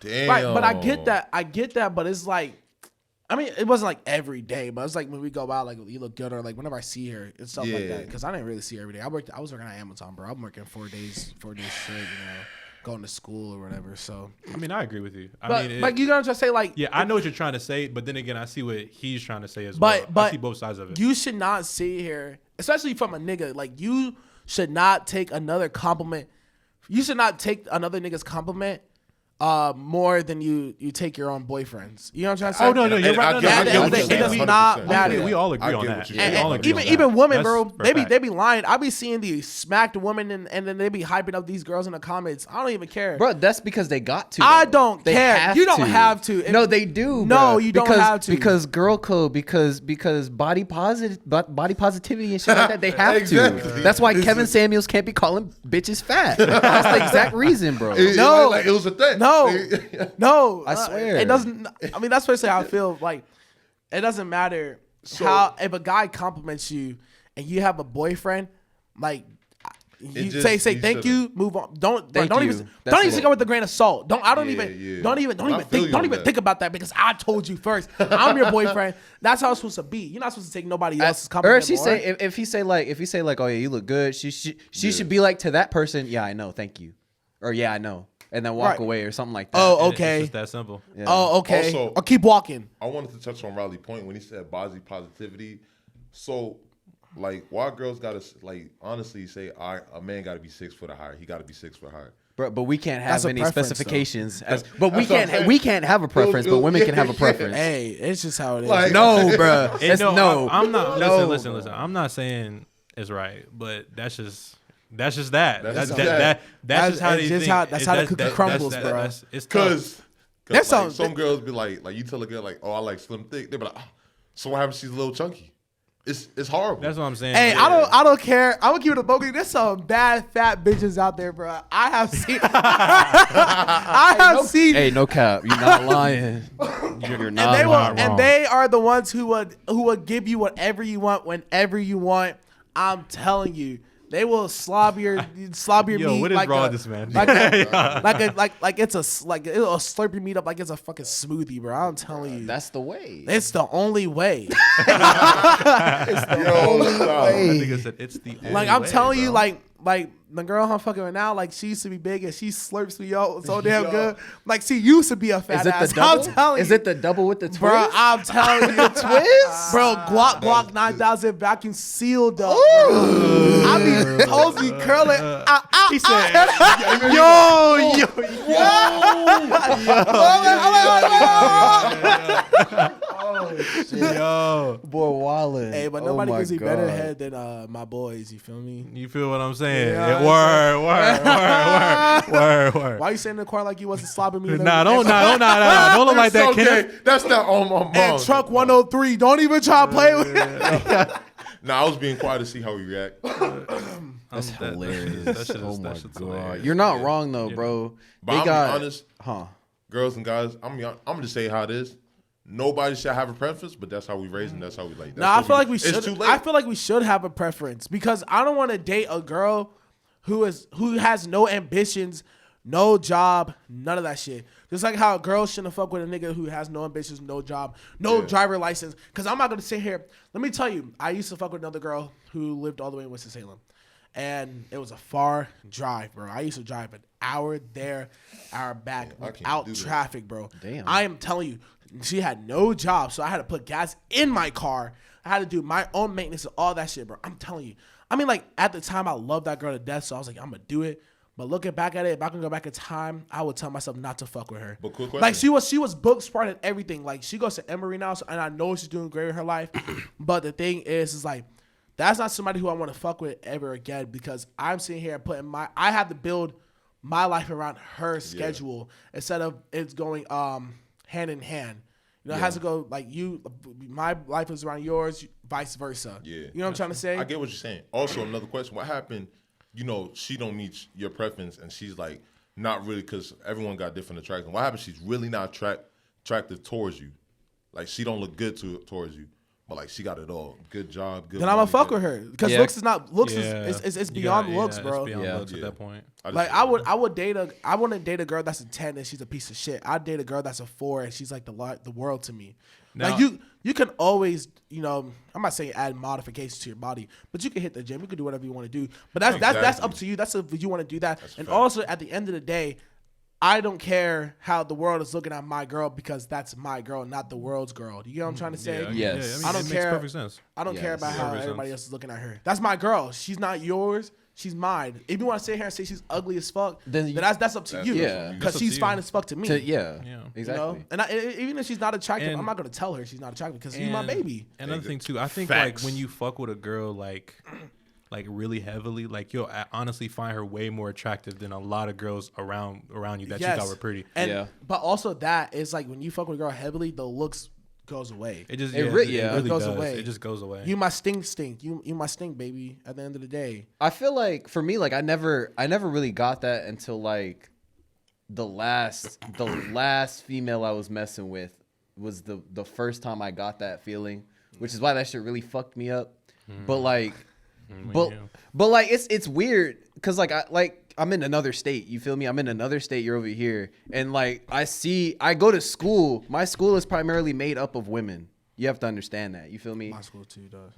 damn. Right, but I get that. But it's like, I mean, it wasn't like every day, but it's like when we go out, like you look good, or like whenever I see her and stuff like that. Because I didn't really see her every day. I was working at Amazon, bro. I'm working 4 days straight, going to school or whatever. So I mean, I agree with you. But you gotta just say like, yeah, I know what you're trying to say, but then again, I see what he's trying to say as well. But I see both sides of it. You should not sit here, especially from a nigga. Like you should not take another compliment. You should not take another nigga's compliment more than you take your own boyfriends. You know what I'm trying to say? Oh no, you're right. It does not matter. We all agree on that. And even women, bro, they be lying. I be seeing these smacked women and then they be hyping up these girls in the comments. I don't even care, bro. That's because they got to. I don't care. You don't have to. No, they do. No, you don't have to. Because girl code, because body positivity and shit like that. They have to. That's why Kevin Samuels can't be calling bitches fat. That's the exact reason, bro. No, it was a thing. No, I swear. It doesn't. I mean, that's basically how I feel. Like, it doesn't matter if a guy compliments you and you have a boyfriend, like, You just- say you thank should've. you, move on. Don't Thank don't you. even That's don't even it. take it with a grain of salt. Don't Yeah, even yeah. don't even I feel think you don't on even that. think about that because I told you first. I'm your boyfriend. That's how it's supposed to be. You're not supposed to take nobody else's compliment. Or she boy. say if he say like, oh yeah, you look good. She should be like to that person. Yeah, I know. Thank you. Or yeah, I know. And then walk Right. away or something like that. Oh, It's okay. just that simple. Yeah. Oh, okay. Also- or keep walking. I wanted to touch on Riley Point when he said body positivity. So, like, why girls gotta like honestly say a man gotta be 6 foot or higher? He gotta be 6 foot higher. But we can't That's have a any preference, specifications. But That's what I'm saying. we can't have a preference. But women can have a preference. Hey, it's just how it is. Like- No, bro. And No, I'm not. No, Listen. bro. I'm not saying it's right, but that's just that. That's That's just how it's they just think. how- that's how the cookie crumbles, bro. It's tough. Cause That's like, some- some girls be like you tell a girl like, oh, I like slim thick. They be like, oh, so what happens? If she's a little chunky. It's horrible. That's what I'm saying. Hey, Yeah. I don't care. I'm gonna keep it a bogey. There's some bad fat bitches out there, bro. I have seen. I have seen. Hey, no cap. You're not lying. You're not and they will, lying. and they are the ones who would give you whatever you want whenever you want. I'm telling you, they will slob your Yo, meat what is like wrong a, with this man? like it's it'll slurp your meat up like it's a fucking smoothie, bro. I'm telling you, That's the way. it's the only way. Yo, That nigga said it's the only Like I'm way, telling you, bro. like the girl I'm fucking with now, like she used to be big and she slurps me out so damn Yo. good. Like she used to be a fat Is it ass. the double? I'm telling Is you. it the double with the twist? Bro, I'm telling you, twist? bro. Guac 9000 vacuum sealed up. I be supposed to curling. He said, "Yo, yo." Boy, wildin'. Hey, but Oh nobody my gives me better God. head than my boys. You feel me? You feel what I'm saying? Yeah, Word. Why you sitting in the car like you wasn't slobbing me? Nah, don't look like that, It's okay. Kenneth. That's not on my mom. And truck 103. Don't even try to play with it. Nah, I was being quiet to see how he react. That's hilarious. That shit is, Oh my that shit's God. hilarious. You're not wrong though, bro. But They I'm got be honest, huh? girls and guys, I'm gonna just say how it is. Nobody should have a preference, but that's how we raise and that's how we like. That's No, I what feel like we It's too should. late. I feel like we should have a preference because I don't want to date a girl who has no ambitions, no job, none of that shit. Just like how a girl shouldn't fuck with a nigga who has no ambitions, no job, no driver license. Because I'm not gonna sit here. Let me tell you, I used to fuck with another girl who lived all the way in Winston-Salem, and it was a far drive, bro. I used to drive an hour there, hour back, I can't without do that. traffic, bro. Damn. I am telling you, she had no job, so I had to put gas in my car. I had to do my own maintenance and all that shit, bro. I'm telling you. I mean, like, at the time, I loved that girl to death, so I was like, I'm going to do it. But looking back at it, if I can go back in time, I would tell myself not to fuck with her. But quick Like, question. she was book smart and everything. Like, she goes to Emory now, and I know she's doing great in her life. But the thing is like, that's not somebody who I want to fuck with ever again because I'm sitting here putting I have to build my life around her schedule instead of it's going hand in hand. You know, it has to go like my life is around yours, vice versa. Yeah. You know what I'm trying to say? I get what you're saying. Also, another question: what happened? You know, she don't meet your preference, and she's like not really because everyone got different attractions. What happens? She's really not attractive towards you. Like she don't look good towards you, but like she got it all. Good job. Good. Then I'm gonna money, fuck good- with her because Yeah. looks is not looks Yeah. is beyond looks, bro. It's beyond Yeah. looks at that point. Like I wouldn't date a girl that's a 10 and she's a piece of shit. I'd date a girl that's a 4 and she's like the world to me. Now- Like you can always, you know, I'm not saying add modifications to your body, but you can hit the gym, you can do whatever you want to do. But that's Exactly. up to you. That's if you want to do that. That's a And fact. also at the end of the day, I don't care how the world is looking at my girl because that's my girl, not the world's girl. Do you get what I'm trying to say? Yes. I don't it care. Makes perfect sense. I don't care Yes. about how Perfect everybody sense. else is looking at her. That's my girl. She's not yours. She's mine. If you want to sit here and say she's ugly as fuck, then that's up to you. yeah. Because That's up she's to fine you. as fuck to me. Yeah, Yeah. exactly. You know? And even if she's not attractive, And- I'm not gonna tell her she's not attractive because she's my baby. Another thing too, I think Facts. like when you fuck with a girl like really heavily, like you'll honestly find her way more attractive than a lot of girls around you that you thought were pretty. And Yeah. but also that is like when you fuck with a girl heavily, the looks goes away. It just It yeah, re- yeah. it really It goes does. away. It just goes away. You my stink. You my stink, baby. At the end of the day, I feel like for me, like I never really got that until like the last female I was messing with was the first time I got that feeling, which is why that shit really fucked me up. But like But like it's weird because I'm in another state. You feel me? I'm in another state. You're over here, and like I go to school. My school is primarily made up of women. You have to understand that. You feel me? My school too does.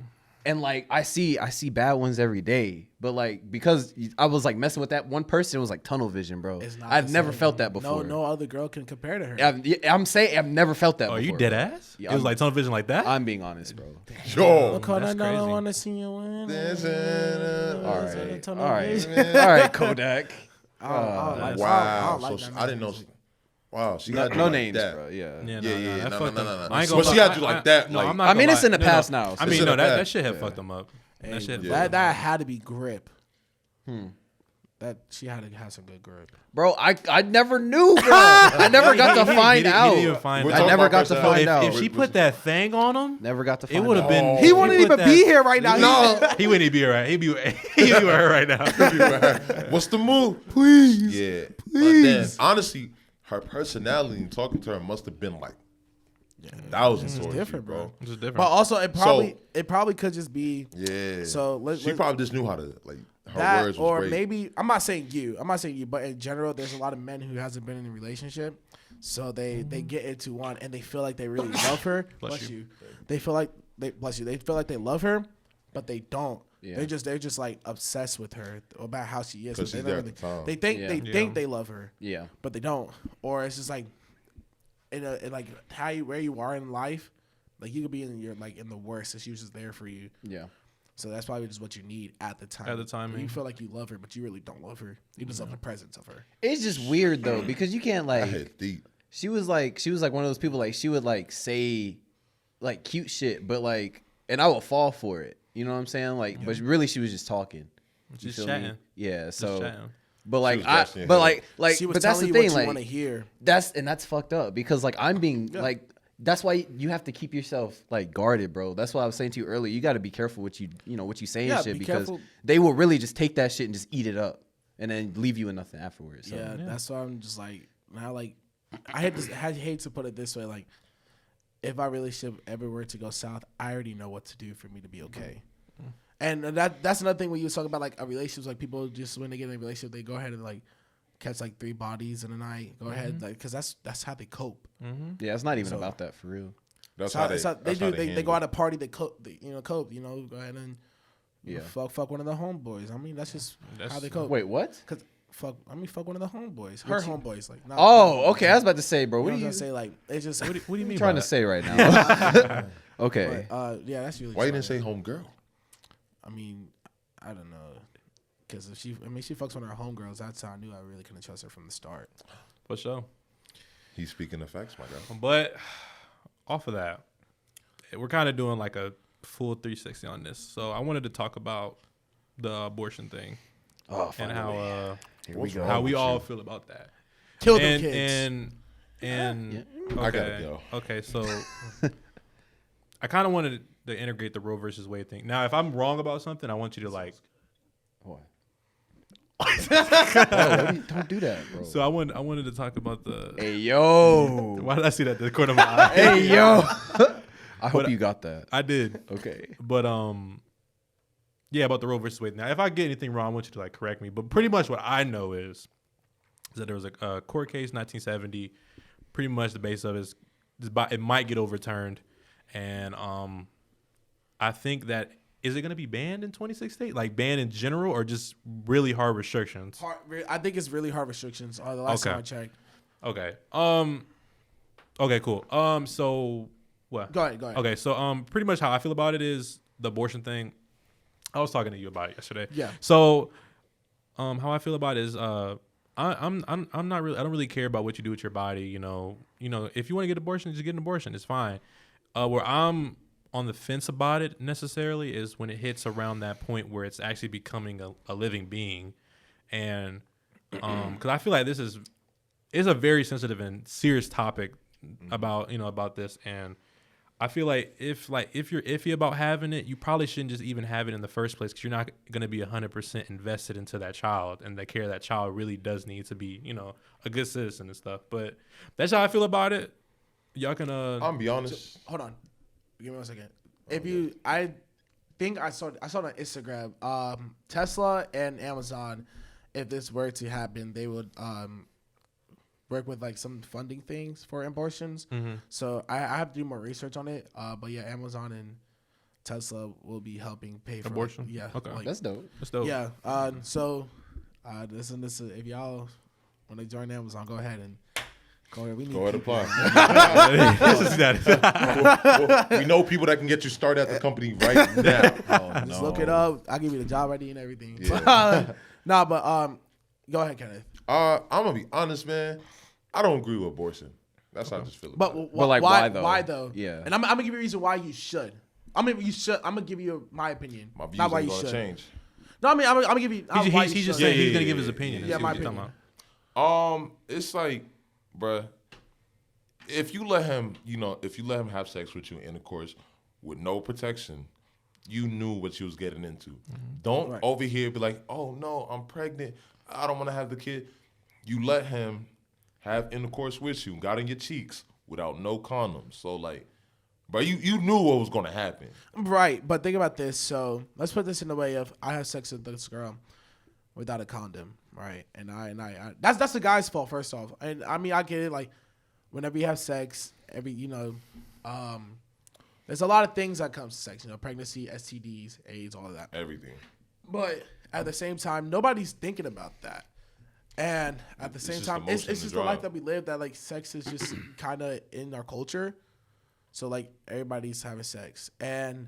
And like I see bad ones every day, but like because I was like messing with that one person, it was like tunnel vision, bro. I've never felt that before. No other girl can compare to her. I'm saying I've never felt that. Oh, before, you dead bro. ass? Yeah, It was like tunnel vision like that. I'm being honest, bro. Yo, Look, I that's don't crazy. want to see you win. All right, Kodak. wow. like So that I didn't know. Wow, she got you No like names, that. bro. Yeah. Yeah, Yeah, that no. fucked them. I ain't So gonna she lie. had you like that, No, like- I'm not I mean, gonna it's in lie. the past now, so I it's mean, in no, the that past. shit had fucked them up. That shit. That had to be grip. That she had to have some good grip. Bro, I never knew, bro. I never got to find out. He didn't even find We're out. talking I never about got to personality. find out. If she put that thing on him, Never got to it find would have out. been. He wouldn't even be here right now. No. He wouldn't even be here. He'd be with her right now. What's the move? Please. Yeah. But then, honestly, her personality and talking to her must have been like thousands It's towards different, you, bro. It's different. But also, it probably could just be Yeah. So she probably just knew how to like her that, words was or great. maybe I'm not saying you, but in general, there's a lot of men who hasn't been in a relationship, so they get into one and they feel like they really love her. Bless you. They feel like they feel like they love her, but they don't. Yeah. They're just like obsessed with her about how she is. 'Cause They she's don't there at really- the time. They think Yeah. think they love her, Yeah. but they don't. Or it's just like in like where you are in life, like you could be in your like in the worst, and she was just there for you. Yeah. So that's probably just what you need at the time. At the time, you yeah. feel like you love her, but you really don't love her. You just love the presence of her. It's just weird though because you can't I like. hit deep. She was like one of those people like she would like say like cute shit, but like, and I would fall for it. You know what I'm saying? Like, but really she was just talking. You Just feel me? chatting. Yeah. So, chatting. but like was I, gassing your but head. like, She was but that's the telling you thing. what you Like want to hear. that's fucked up because like I'm being like. That's why you have to keep yourself like guarded, bro. That's why I was saying to you earlier. You got to be careful what you say and shit be because careful. they will really just take that shit and just eat it up and then leave you with nothing afterwards. So. Yeah, that's why I'm just like now. Like I hate to put it this way. Like if our relationship ever were to go south, I already know what to do for me to be okay. And that's another thing when you talk about like a relationship. Like people just when they get in a relationship, they go ahead and like catch like 3 bodies in a night. Go ahead, like because that's how they cope. Yeah, it's not even about that for real. That's So how it's they, not- that's how they handle go out it. a party. They cope. Cope. You know, go ahead and Yeah. fuck one of the homeboys. I mean, that's just how they cope. Wait, what? Cause fuck one of the homeboys. Her homeboys, like. Not, Oh, okay. I was about to say, bro. You What know are what you I'm say? Like it's just. What do you mean? trying by to that? say right now? Okay. Yeah, that's really. Why you just didn't like- say homegirl? I mean, I don't know. Because if she fucks one of her homegirls. That's how I knew I really couldn't trust her from the start. For sure. He's speaking the facts, my guy. But off of that, we're kind of doing like a full 360 on this. So I wanted to talk about the abortion thing Oh, and how Here we go. how we all feel about that. Kill them and kids. and okay, I gotta go. Okay, so I kind of wanted to integrate the Roe versus Wade thing. Now, if I'm wrong about something, I want you to like. What? Bro, don't do that, bro. So I wanted to talk about the. Hey yo. Why did I see that at the corner of my eye? Hey yo. I hope you got that. I did. Okay. But yeah, about the Roe versus Wade. Now, if I get anything wrong, I want you to like correct me. But pretty much what I know is that there was a court case, 1970. Pretty much the base of it is it might get overturned, and I think that is it going to be banned in 26 states, like banned in general, or just really hard restrictions? I think it's really hard restrictions. The last Okay. time I checked. Okay. Okay. Cool. So what? Go ahead. Okay. So pretty much how I feel about it is the abortion thing. I was talking to you about it yesterday. Yeah. So, how I feel about it is, I'm not really. I don't really care about what you do with your body. You know. If you want to get an abortion, just get an abortion. It's fine. Where I'm on the fence about it necessarily is when it hits around that point where it's actually becoming a living being, and because I feel like this is a very sensitive and serious topic about this, and I feel like if you're iffy about having it, you probably shouldn't just even have it in the first place, because you're not going to be 100% invested into that child, and the care of that child really does need to be, a good citizen and stuff. But that's how I feel about it. Y'all can I'm be honest. Hold on. Give me 1 second. think I saw it on Instagram. Tesla and Amazon, if this were to happen, they would work with like some funding things for abortions. So I have to do more research on it. But yeah, Amazon and Tesla will be helping pay for abortion. Like, yeah, Okay. like, That's dope. That's dope. yeah. So listen, if y'all want to join Amazon, go ahead and go ahead. We need Go ahead and people. apply. This is that. We know people that can get you started at the company right now. Oh, Just look it up. I'll give you the job ID and everything. Yeah. But go ahead, Kenneth. I'm gonna be honest, man. I don't agree with abortion. That's how I just feel about it. But like, why, why though? Why though? Yeah. And I'm gonna give you a reason why you should. I mean, you should. I'm gonna give you my opinion. My views not why ain't you gonna should. change. No, I mean, I'm gonna give you. why you He's just should. saying he's Yeah, gonna yeah, give his yeah. opinion. Yeah, That's my what he's talking opinion. about. It's like, bruh, if you let him have sex with you in intercourse with no protection, you knew what you was getting into. Don't Right. over here be like, oh no, I'm pregnant. I don't want to have the kid. You let him have intercourse with you, got in your cheeks without no condoms. So like, but you knew what was gonna happen. Right, but think about this. So let's put this in the way of I have sex with this girl without a condom, right? And I that's the guy's fault first off. And I mean I get it. Like whenever you have sex, there's a lot of things that comes to sex. Pregnancy, STDs, AIDS, all of that. Everything. But at the same time, nobody's thinking about that. And at the same just time, emotion it's to just the life drive. that we live. That like sex is just kind of in our culture. So like everybody's having sex, and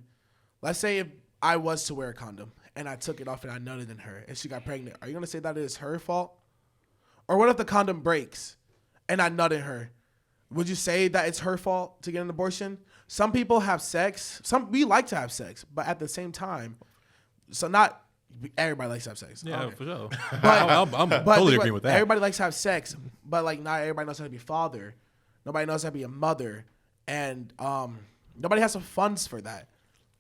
let's say if I was to wear a condom and I took it off and I nutted in her and she got pregnant, are you gonna say that it is her fault? Or what if the condom breaks and I nut in her? Would you say that it's her fault to get an abortion? Some people have sex. We like to have sex, but at the same time, so not everybody likes to have sex. Yeah, Okay. for sure. But- I'm But totally think agreeing about- with that. Everybody likes to have sex, but like not everybody knows how to be a father. Nobody knows how to be a mother, and nobody has some funds for that.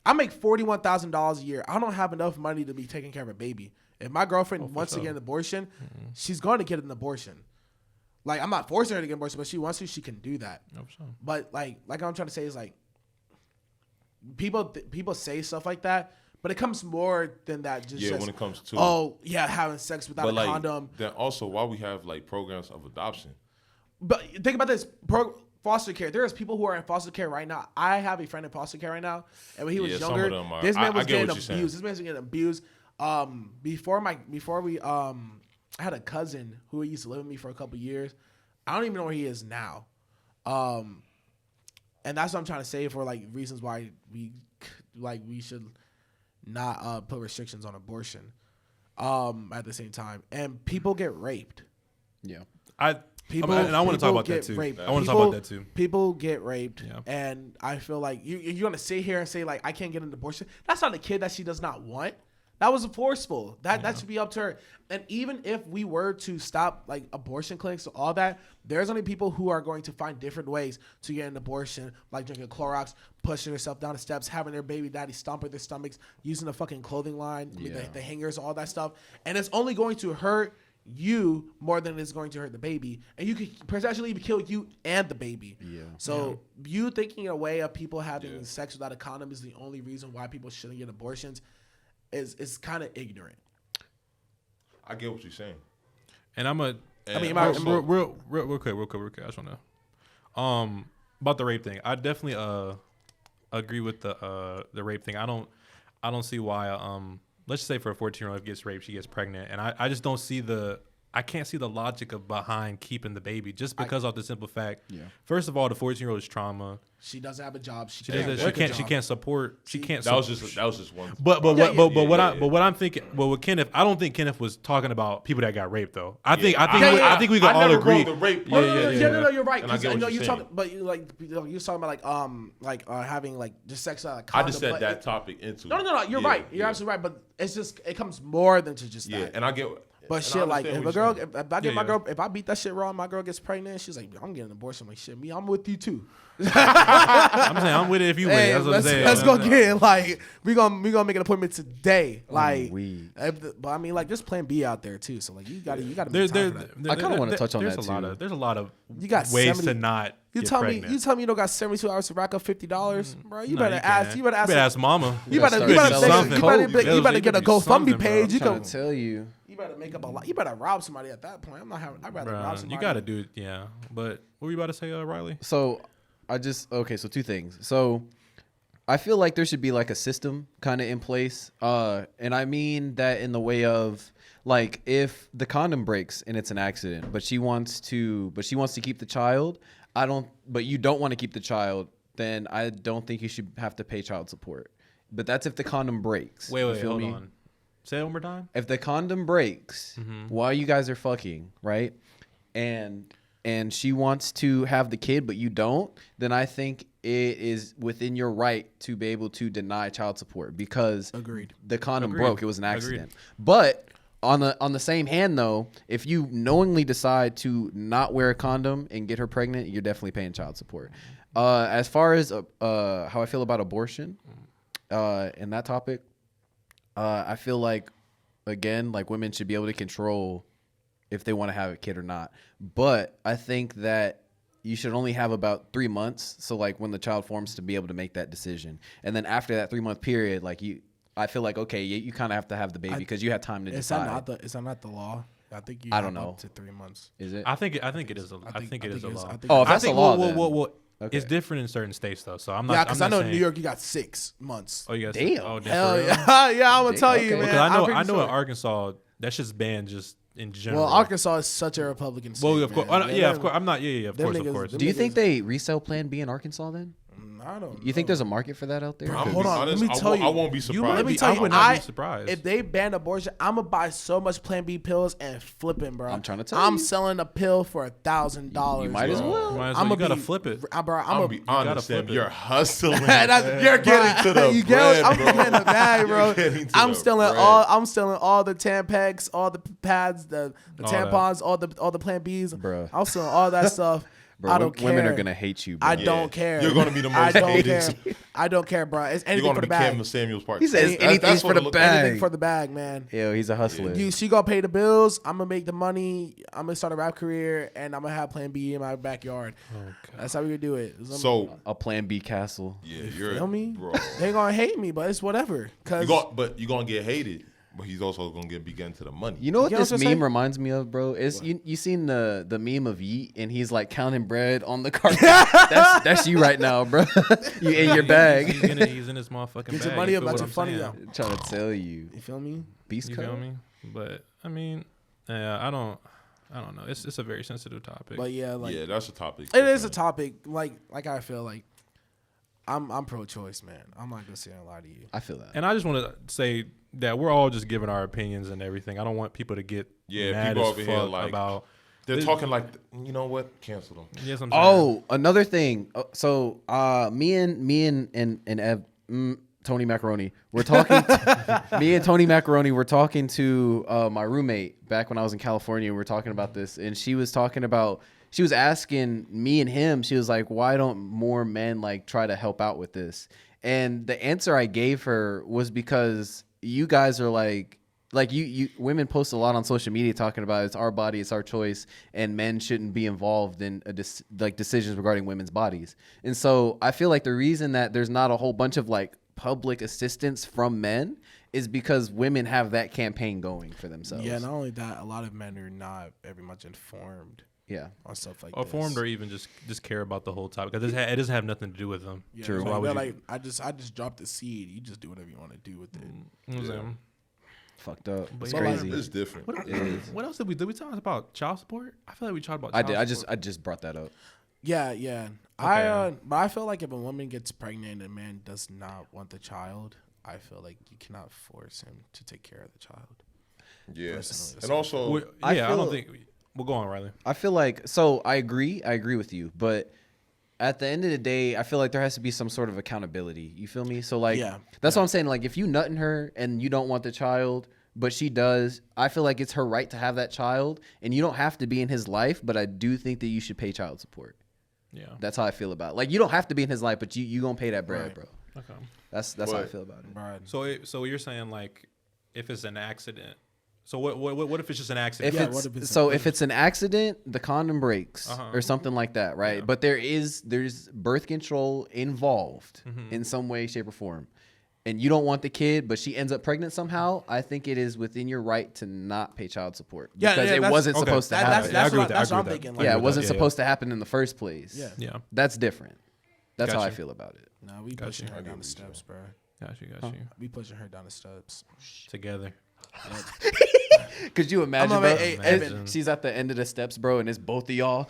I make $41,000 a year. I don't have enough money to be taking care of a baby. If my girlfriend wants to get an abortion, she's going to get an abortion. Like I'm not forcing her to get an abortion, but she wants to, she can do that. No, for sure. But like I'm trying to say is like people say stuff like that, but it comes more than that. Just When it comes to having sex without but a like condom. then also why we have like programs of adoption. But think about this: foster care. There's people who are in foster care right now. I have a friend in foster care right now, and when he was Yeah, some younger, of them are- this man I was get getting what you're saying. abused. This man was getting abused. Before we I had a cousin who used to live with me for a couple years. I don't even know where he is now. And that's what I'm trying to say for like reasons why we should not put restrictions on abortion. At the same time, and people get raped. Yeah. I want to talk about that get too. raped. I want to talk about that too. People get raped, Yeah. and I feel like you're gonna sit here and say like I can't get an abortion. That's not a kid that she does not want. That was forceful. That should be up to her. And even if we were to stop like abortion clinics and all that, there's only people who are going to find different ways to get an abortion, like drinking Clorox, pushing herself down the steps, having their baby daddy stomp at their stomachs, using the fucking clothing line, the hangers, all that stuff. And it's only going to hurt you more than it's going to hurt the baby. And you could potentially kill you and the baby. Yeah. So you thinking a way of people having sex without a condom is the only reason why people shouldn't get abortions is kind of ignorant. I get what you're saying. And I'm a. And I mean, also- real quick. I just want to. About the rape thing, I definitely agree with the rape thing. I don't see why let's say for a 14-year-old gets raped, she gets pregnant, and I just don't see I can't see the logic behind keeping the baby just because of the simple fact. Yeah. First of all, the 14-year-old is trauma. She doesn't have a job. She She can't support. That was just one. But what I'm thinking, with Kenneth, I don't think Kenneth was talking about people that got raped though. I think we can all agree. The rape No, part. you're right. And I get what No, you're you're saying. talking, but you're talking about having like just sex out of I condom. just said but that topic into. No. You're Yeah, right. You're yeah. absolutely right. But it comes more than to just Yeah, that. and I get. But and I shit, like understand if what a girl, you're saying. if I get my Yeah. girl, if I beat that shit raw, and my girl gets pregnant, she's like, I'm getting an abortion. I'm like, shit, I'm with you too. I'm saying I'm with it if you with it. Hey, That's what I'm saying. let's go get it. Like we gonna make an appointment today. Like, weed. but I mean, like there's Plan B out there too. So like you gotta make There- time for that. I kinda wanna touch on there's that, a lot too. of there's a lot of You got ways 70 to not You get tell pregnant. me you don't got 72 hours to rack up $50, bro. You Nah, better ask. can't. You better ask. ask mama. You better start you better selling make- you better coke. you better get a It'll be something, GoFundMe page. bro. You Trying can. to tell you. You better make up a lot. You better rob somebody at that point. I'm not having. I'd rather rob Bruh, somebody. you got to do it. Yeah. But what were you about to say, Riley? So so two things. So I feel like there should be like a system kind of in place. And I mean that in the way of like if the condom breaks and it's an accident, but she wants to keep the child, but you don't want to keep the child, then I don't think you should have to pay child support. But that's if the condom breaks. Wait, You feel hold me? on. Say it one more time. If the condom breaks while you guys are fucking, right? And she wants to have the kid, but you don't, then I think it is within your right to be able to deny child support because Agreed. the condom Agreed. broke. It was an Agreed. accident. But on the same hand, though, if you knowingly decide to not wear a condom and get her pregnant, you're definitely paying child support. As far as how I feel about abortion and that topic, I feel like, again, like women should be able to control if they want to have a kid or not. But I think that you should only have about 3 months. So like when the child forms to be able to make that decision. And then after that 3-month period, like I feel like, okay, you kind of have to have the baby because you have time to decide. Is that not the law? I think you. I have don't know. up to 3 months. Is it? I think it is. I think it is a law. Oh, if that's a law, then. It's Okay. different in certain states though. So I'm not. Yeah, because I I'm not know saying, New York, you got 6 months. Oh, you guys. Damn. Oh, damn. Hell for real? yeah, I'm gonna tell you, Okay. man. Because I'm I pretty know sure. in Arkansas that's just banned just in general. Well, Arkansas is such a Republican state. Well, of course. man. Yeah, of course. I'm not. Yeah, of them course, of niggas- course. them Do you think niggas- they resell Plan B in Arkansas then? I don't. You think there's a market for that out there? Bro, To hold be on, let honest, me tell you. I won't be You surprised. might Let me be- tell I you, would not be surprised. if they ban abortion, I'm gonna buy so much Plan B pills and flipping, bro. I'm trying to tell I'm you. selling a pill for $1,000. You might as well. You might as well. You gotta flip it. Bro, I'm gonna be honest, flip Sam. it. You're hustling. You're getting to the you bread, I'm bro. getting the bag, bro. You're getting to I'm the stealing bread. I'm stealing all the Tampax, all the pads, the All tampons, all the Plan Bs. Bruh. I'm stealing all that stuff. Bro, I don't care. women are gonna hate you, bro. I Yeah. don't care. You're gonna be the I most don't hated. care. I don't care, bro. It's You're anything gonna for the be bag. Cameron Samuel's part. He says anything's for the bag. Anything for the bag, man. Yo, he's a hustler. She gonna pay the bills. I'm gonna make the money. I'm gonna start a rap career, and I'm gonna have Plan B in my backyard. That's how we gonna do it. So A Plan B castle. yeah, you're feel me? bro. They gonna hate me, but it's whatever. Cause But you're gonna get hated. But he's also gonna be getting to the money. You know what You know this what I'm meme saying? reminds me of, bro? Is you seen the meme of Yeet and he's like counting bread on the carpet. that's you right now, bro. You in your bag. He's in his motherfucking bag. Get your money You up, feel about what your I'm funny saying? though. Trying to tell you, You feel me? beast You code. feel me? But I mean, yeah, I don't know. It's a very sensitive topic. But yeah, like Yeah, that's a topic. it is a topic. Like I feel like I'm pro-choice, man. I'm not gonna sit here and lie to you. I feel that. And I just want to say that we're all just giving our opinions and everything. I don't want people to get mad people as over here fuck like about. They're talking like, you know what? Cancel them. Yes, I'm saying. Oh, another thing. So, me and Ev, Tony Macaroni, we're talking. Me and Tony Macaroni were talking to my roommate back when I was in California. And we were talking about this, and she was talking about. She was asking me and him. She was like, "Why don't more men like try to help out with this?" And the answer I gave her was because you guys are like you women post a lot on social media talking about it's our body, it's our choice, and men shouldn't be involved in decisions regarding women's bodies. And so I feel like the reason that there's not a whole bunch of like public assistance from men is because women have that campaign going for themselves. Yeah, not only that, a lot of men are not very much informed Yeah. on stuff like Or this. formed or even just care about the whole topic because it doesn't have nothing to do with them. Yeah, True. it's Why Like, would they're you- like I just dropped the seed. You just do whatever you want to do with it. You know what I'm saying? Fucked up. But It's yeah. crazy. It's different. What, It is. what else did we talk about? Child support? I feel like we talked about. I Child did. Support. I just brought that up. Yeah, yeah. But I feel like if a woman gets pregnant and a man does not want the child, I feel like you cannot force him to take care of the child. Yeah, Personally, and also Well, I yeah, I don't feel- think. We'll go on, Riley. I feel like I agree with you, but at the end of the day, I feel like there has to be some sort of accountability. You feel me? So like Yeah. that's what I'm saying. Like if you nutting her and you don't want the child, but she does, I feel like it's her right to have that child, and you don't have to be in his life, but I do think that you should pay child support. Yeah. That's how I feel about it. Like you don't have to be in his life, but you gonna pay that bread, Right. bro. Okay. That's how I But- feel about it. Right. So you're saying like, if it's an accident, So what if it's just an accident? If it's an accident, the condom breaks or something like that, right? Yeah. But there's birth control involved in some way, shape, or form, and you don't want the kid, but she ends up pregnant somehow. I think it is within your right to not pay child support because it wasn't supposed to happen. That's what I'm thinking. Yeah, it wasn't supposed to happen in the first place. Yeah. That's different. That's how I Gotcha. feel about it. Nah, we pushing her down the steps, bro. Got you. We pushing her down the steps. Together. Could you imagine, I'm bro? like, hey, Evan. She's at the end of the steps, bro, and it's both of y'all.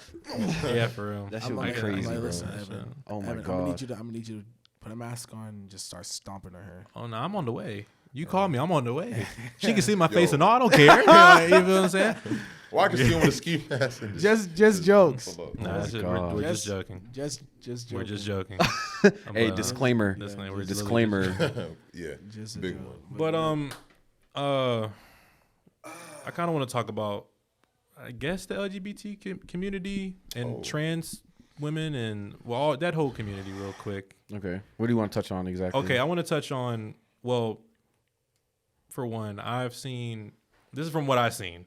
Yeah, for real. That shit I'm would be like, crazy, bro. listen, Evan. Oh my Evan, god. I'm gonna need you to put a mask on and just start stomping on her. Oh no, I'm on the way. You call me, I'm on the way. She can see my face and all. I don't care. Like, you feel what I'm saying? Well, I can see him with a ski mask. And Just jokes. Hold up. Nah, that's just, we're just joking. Just We're just joking. Hey, disclaimer. Disclaimer. Disclaimer. Yeah, Just a big joke. one. But I kind of want to talk about, I guess, the LGBT community and trans women and that whole community real quick. Okay. What do you want to touch on exactly? Okay, I want to touch on, well, for one, I've seen, this is from what I've seen.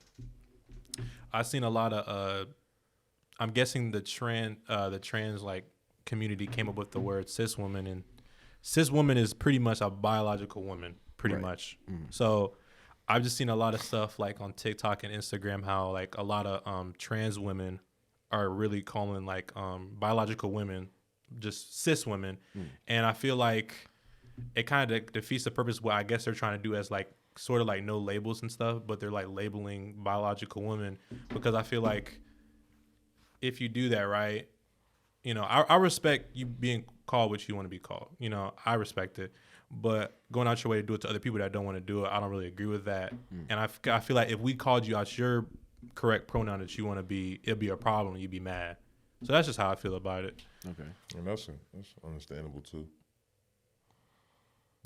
I've seen a lot of, I'm guessing the trans like community came up with the word cis woman, and cis woman is pretty much a biological woman, pretty much. So I've just seen a lot of stuff like on TikTok and Instagram, how like a lot of trans women are really calling like biological women just cis women. And I feel like it kind of defeats the purpose what I guess they're trying to do as like sort of like no labels and stuff, but they're like labeling biological women, because I feel like if you do that, right, you know, I respect you being called what you want to be called. You know, I respect it. But going out your way to do it to other people that don't want to do it, I don't really agree with that. And I feel like if we called you out your correct pronoun that you want to be, it'd be a problem. You'd be mad. So that's just how I feel about it. Okay. And that's understandable too.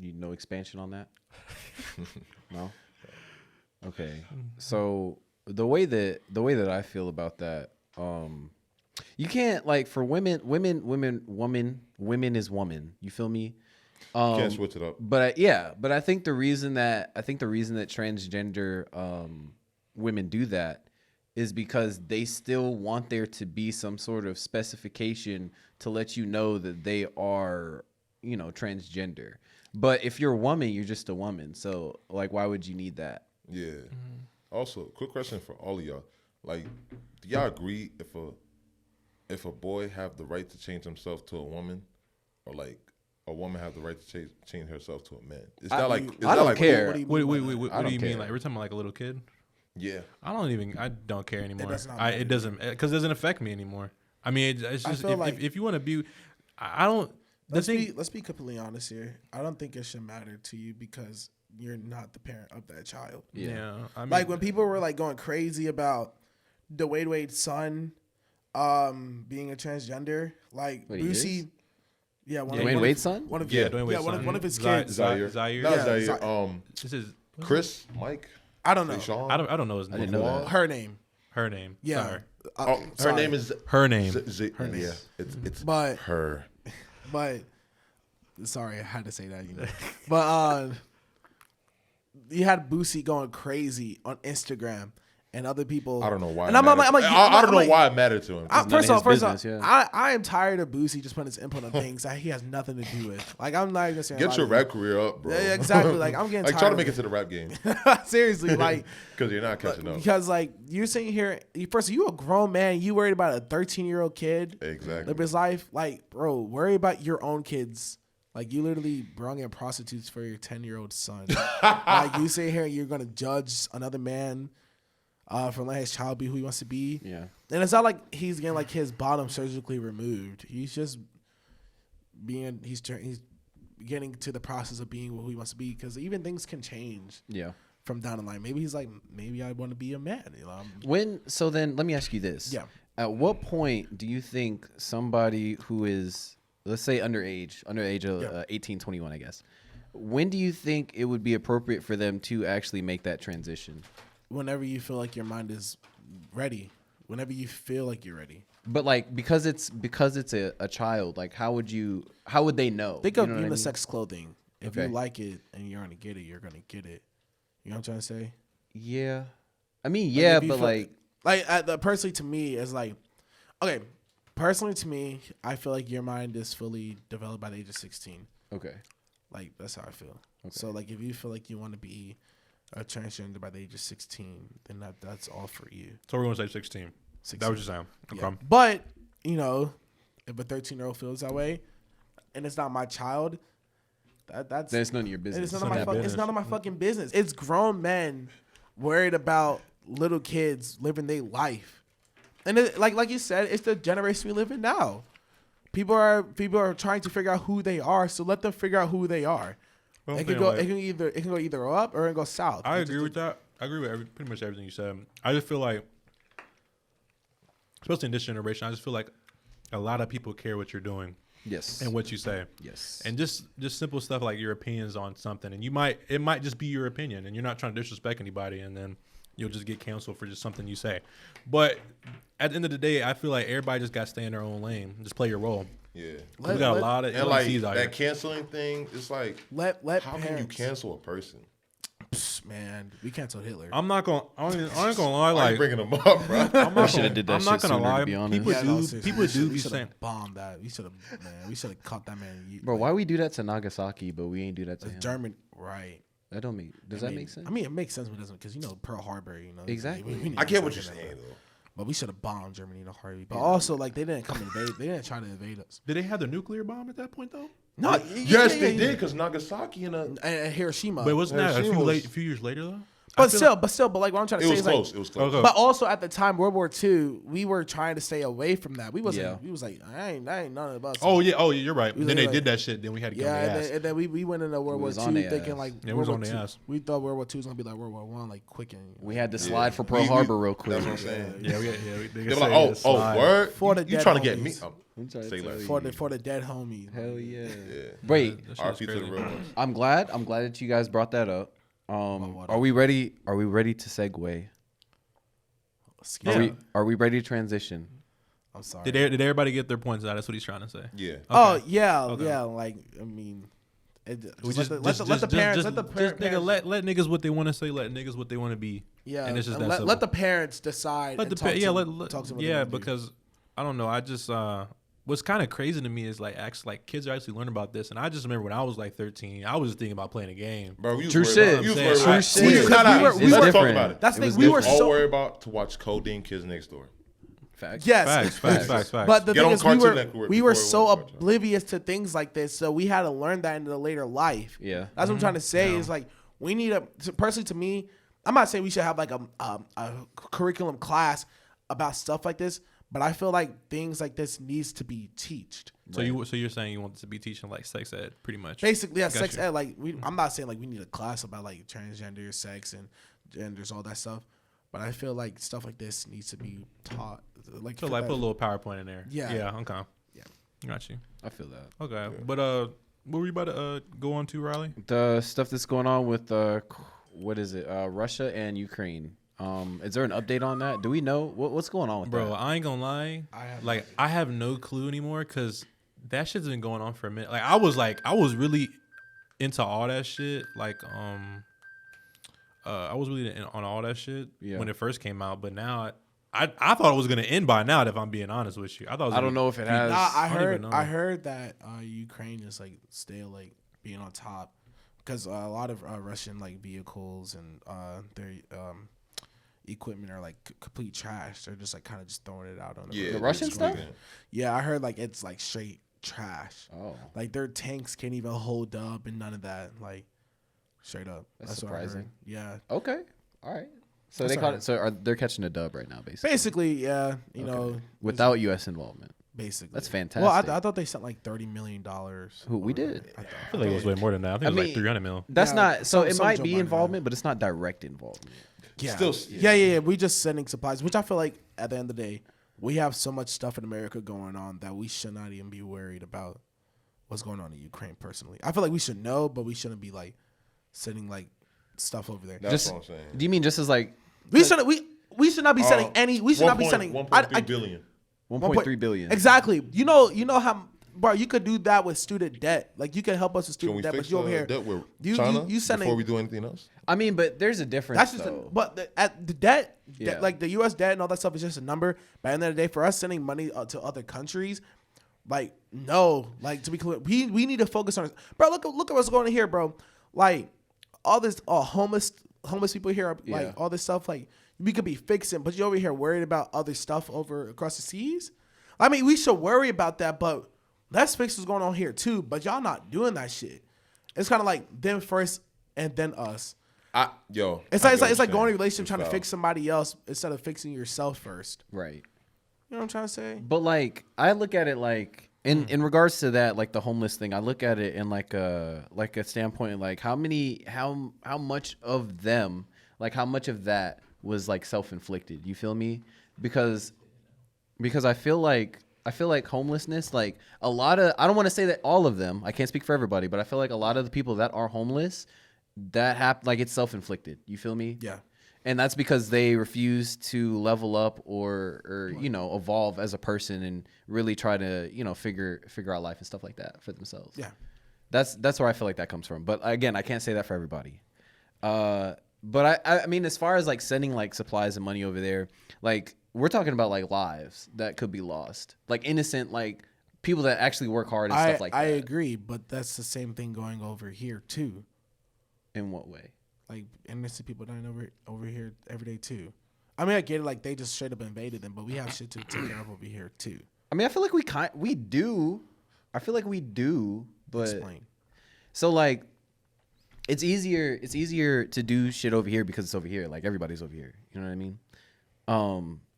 Need no expansion on that? No? Okay. So the way that I feel about that, you can't, like, for women is woman. You feel me? Can't switch it up. But I think the reason that transgender women do that is because they still want there to be some sort of specification to let you know that they are, you know, transgender. But if you're a woman, you're just a woman. So, like, why would you need that? Yeah. Also, quick question for all of y'all. Like, do y'all agree if a boy have the right to change himself to a woman, or like a woman have the right to change herself to a man? Is that I don't care. What do you mean? Like, we're talking about like a little kid? Yeah. I don't care anymore. It doesn't because it doesn't affect me anymore. I mean, it's just if you want to be, I don't. Let's be completely honest here. I don't think it should matter to you because you're not the parent of that child. Yeah. I mean, Like when people were like going crazy about Wade's son being a transgender, like Wait, Boosie. Yeah, Dwayne Wade's son? One of Dwayne Wade's son. one of his kids. Zaire. Zaire. Not Yeah, Zaire. This is Chris, Mike, I don't know. Sean. I don't know his name. didn't know that. Her name. Her name. Yeah. Sorry. Her Sorry. name is Her name. her name. Yeah, it's But- her. But sorry, I had to say that. You know. But you had Boosie going crazy on Instagram and other people. I don't know why. And I'm like, I don't know why it mattered to him. First off, business, yeah. I am tired of Boosie just putting his input on things that he has nothing to do with. Like, I'm not even saying Get your rap career up, bro. Yeah, exactly. Like, I'm getting like tired try to of make it. it to the rap game Seriously, like, because you're not catching up. because like you're sitting here, first you a grown man, you worried about a 13-year-old kid Exactly. live his life. Like, bro, worry about your own kids. Like, you literally brung in prostitutes for your 10-year-old son. Like, you sit here and you're gonna judge another man for letting his child be who he wants to be. Yeah. And it's not like he's getting like his bottom surgically removed. He's just he's getting to the process of being who he wants to be, because even things can change Yeah. from down the line. Maybe he's like, maybe I want to be a man. You know? So then let me ask you this. Yeah. At what point do you think somebody who is, let's say underage of 18, 21, I guess, when do you think it would be appropriate for them to actually make that transition? Whenever you feel like your mind is ready, whenever you feel like you're ready. But like, because it's a child, like how would they know? Think You of know what I mean? unisex clothing. If Okay. you like it and you're gonna get it, you're gonna get it. You know what I'm trying to say? Yeah. I mean, yeah, but personally to me is like, okay, personally to me, I feel like your mind is fully developed by the age of 16. okay. Like that's how I feel. Okay. So like if you feel like you want to be a transgender by the age of 16, then that's all for you. So we're going to say 16. 16. That was just saying. Okay. Yeah. But you know, if a 13-year-old feels that way, and it's not my child, that's none of your business. It's none of my fucking business. It's grown men worried about little kids living their life, and like you said, it's the generation we live in now. People are trying to figure out who they are, so let them figure out who they are. It can go either up or it can go south. I agree with that. I agree with pretty much everything you said. I just feel like, especially in this generation, I just feel like a lot of people care what you're doing. Yes. And what you say. Yes. And just simple stuff like your opinions on something, and it might just be your opinion, and you're not trying to disrespect anybody, and then you'll just get canceled for just something you say. But at the end of the day, I feel like everybody just got to stay in their own lane, just play your role. Yeah. We got a lot of and like LECs out that here. canceling thing. It's like how can you cancel a person? Man, we canceled Hitler. I ain't gonna lie. Why are you Like, bringing them up, bro? I'm not should have did that I'm not shit gonna sooner, lie. to be honest. People do be should saying. have bombed that. We should have caught that man. Bro, why we do that to Nagasaki, but we ain't do that to him? German, right? That don't make. Does that make sense? I mean, it makes sense, but it doesn't because Pearl Harbor. Exactly. I get what you're saying though. But we should have bombed Germany in a hurry. But also, like, they didn't come invade. They didn't try to invade us. Did they have the nuclear bomb at that point though? No. Yes, they did because Nagasaki and Hiroshima. But wasn't that Hiroshima was- a few years later though? But like what I'm trying to it say was is close. like, It was close. Okay. but also at the time, World War II, we were trying to stay away from that. We wasn't. Yeah. We was like, I ain't none of us. Oh yeah, you're right. We Then they like- did that shit. Then we had to get on their ass. and then we went into World War was on II their thinking ass. like Yeah, we World was War on their II. ass. We thought World War II was gonna be like World War One, like quick and We had to Yeah. slide for Pearl We- Harbor real quick. That's what I'm saying. They They're like, word. For the You dead trying to get me? homies. I'm trying to Say tell less. you. for the dead homies. Hell yeah. Yeah. Wait, RP to the real ones. I'm glad that you guys brought that up. what Are we ready? Are we ready to segue? Yeah. Are we ready to transition? I'm sorry. Did everybody get their points out? That's what he's trying to say. Yeah. Oh yeah, Okay. yeah. Like I mean, We let the parents. nigga, let niggas what they want to say. Let niggas what they want to be. Yeah, and it's just and that let the simple. parents decide. Let and the talk pa- to yeah them- let talk to them what they yeah wanna do. because I don't know. I just what's kind of crazy to me is like actually like kids are actually learning about this, and I just remember when I was like 13, I was just thinking about playing a game. Bro, we was True worried shit. about- you was True worried about- shit. We It's was- different. we were talking different. about it. That's the It was thing. We were different. so all worried about to watch Codeine Kids Next Door. Facts. yes. Facts. But the Get thing on is, Cartoon Network we were before it so was Cartoon. oblivious to things like this, so we had to learn that in the later life. Yeah. That's what I'm trying to say. Is like we need personally to me. I'm not saying we should have like a curriculum class about stuff like this, but I feel like things like this needs to be taught. So you're saying you want to be teaching like sex ed, pretty much. Basically, yeah, Got sex you. ed. Like I'm not saying like we need a class about like transgender, sex, and genders, all that stuff. But I feel like stuff like this needs to be taught. Like So like put a little PowerPoint in there. Yeah. Yeah. Okay. Yeah. Got you. I feel that. Okay. But what were you about to go on to, Riley? The stuff that's going on with what is it? Russia and Ukraine. Is there an update on that? Do we know what's going on with Bro, that? I ain't gonna lie. I I have no clue anymore because that shit's been going on for a minute. I was really into all that shit. I was really on all that shit when it first came out, but now I thought it was gonna end by now. If I'm being honest with you, I thought. It was I don't know if it has. I don't even know. heard that Ukraine is like still like being on top because a lot of Russian like vehicles and their equipment are like complete trash. They're just like kind of just throwing it out on Yeah, The Russian stuff? Yeah, I heard like it's like straight trash. Oh, Like their tanks can't even hold up and none of that. Like straight up. That's what I heard. surprising. Yeah. okay, all right. So That's they caught it. So they're catching a dub right now, basically, Basically, yeah. You know, without U.S. involvement. basically. That's Well, fantastic. I thought they sent like $30 million. Who we did. I feel like it was way more than that. I think it was like 300 mil. That's Yeah, not. So it some might Joe be Biden involvement, but it's not direct involvement. Yeah. Still, Yeah. We just sending supplies, which I feel like at the end of the day, we have so much stuff in America going on that we should not even be worried about what's going on in Ukraine personally. I feel like we should know, but we shouldn't be like sending like stuff over there. That's Just- what I'm saying. Do you mean just as like We should not be sending any. We should not be sending 1.3 billion. 1.3 billion? Exactly. You know how bro, you could do that with student debt. Like you can help us with Can student we debt, fix but you over here. debt with you China you sending before we do anything else? I mean, but there's a difference. That's just though. at the debt, Yeah. like the U.S. debt and all that stuff is just a number. But at the end of the day, for us sending money to other countries, like no, like to be clear, we need to focus on it. Bro, look at what's going on here, bro. Like all this homeless people here, like Yeah. all this stuff, like we could be fixing, but you over here worried about other stuff over across the seas. I mean, we should worry about that, but let's fix what's going on here too. But y'all not doing that shit. It's kind of like them first and then us. It's like going in a relationship trying to fix somebody else instead of fixing yourself first. Right. You know what I'm trying to say? But like I look at it like in regards to that, like the homeless thing, I look at it in like a standpoint like how much of them, like how much of that was like self-inflicted. You feel me? Because I feel like homelessness, like a lot of, I don't want to say that all of them, I can't speak for everybody, but I feel like a lot of the people that are homeless, like it's self-inflicted. You feel me? Yeah. And that's because they refuse to level up or you know, evolve as a person and really try to, you know, figure out life and stuff like that for themselves. Yeah. That's where I feel like that comes from. But again, I can't say that for everybody. But I mean, as far as like sending like supplies and money over there, like we're talking about like lives that could be lost, like innocent, like people that actually work hard and stuff like that. I agree, but that's the same thing going over here too. In what way? Like innocent people dying over here every day too. I mean, I get it. Like they just straight up invaded them, but we have shit to take care of over here too. I mean, I feel like we do. I feel like we do, but Explain. so like it's easier to do shit over here because it's over here. Like everybody's over here. You know what I mean?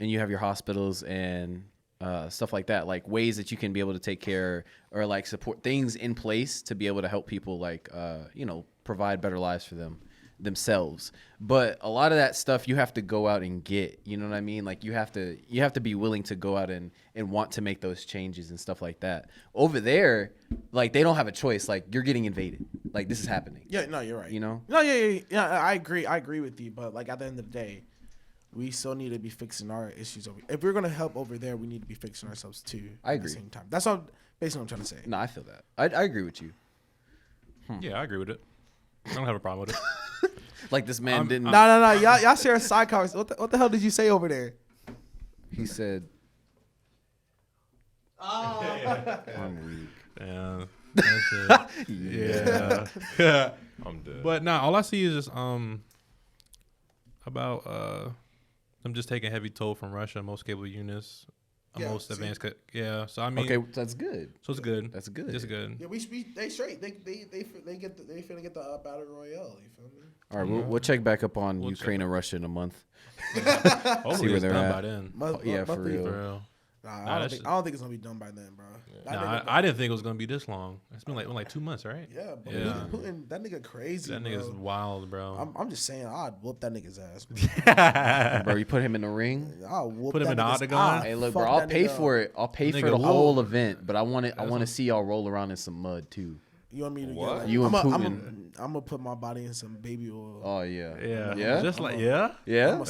And you have your hospitals and stuff like that, like ways that you can be able to take care or like support things in place to be able to help people, like you know, provide better lives for themselves. But a lot of that stuff you have to go out and get. You know what I mean? Like you have to be willing to go out and want to make those changes and stuff like that. Over there, like they don't have a choice. Like you're getting invaded. Like this is happening. Yeah, no, you're right. You know? No, yeah. I agree with you. But like at the end of the day, we still need to be fixing our issues over. If we're gonna help over there, we need to be fixing ourselves too. I At agree. the same time, that's all basically what I'm trying to say. No, I feel that. I agree with you. Yeah, I agree with it. I don't have a problem with it. Like this man didn't. No. Y'all share a side conversation. What the hell did you say over there? He said, I'm weak. Yeah, that's it. Yeah. I'm dead. But nah, all I see is just about them just taking heavy toll from Russia, most cable units, most advanced. So I mean, okay, that's good. so it's good. That's good. It's good. Yeah, they straight. They finna get the battle royale. You feel me? All right, we'll check back up on We'll Ukraine check. and Russia in a month. Hopefully where it's they're done at. by then. Yeah, for real. For real. I don't think it's gonna be done by then, bro. Nah, I didn't think it was gonna be this long. It's been like 2 months, right? Yeah, but Yeah. Putin, that nigga crazy. That nigga's wild, bro. I'm just saying, I'd whoop that nigga's ass. Bro. Bro, you put him in the ring. I'll whoop Put him that in the nigga's octagon? ass. Hey, look, Fuck bro, I'll that pay nigga for up. it. I'll pay Nigga, for the whoa. whole event, but I want to see y'all roll around in some mud too. You want me to What? get You and I'm Putin. gonna put my body in some baby oil. Oh yeah. Yeah. Yeah. Just like yeah. Yeah.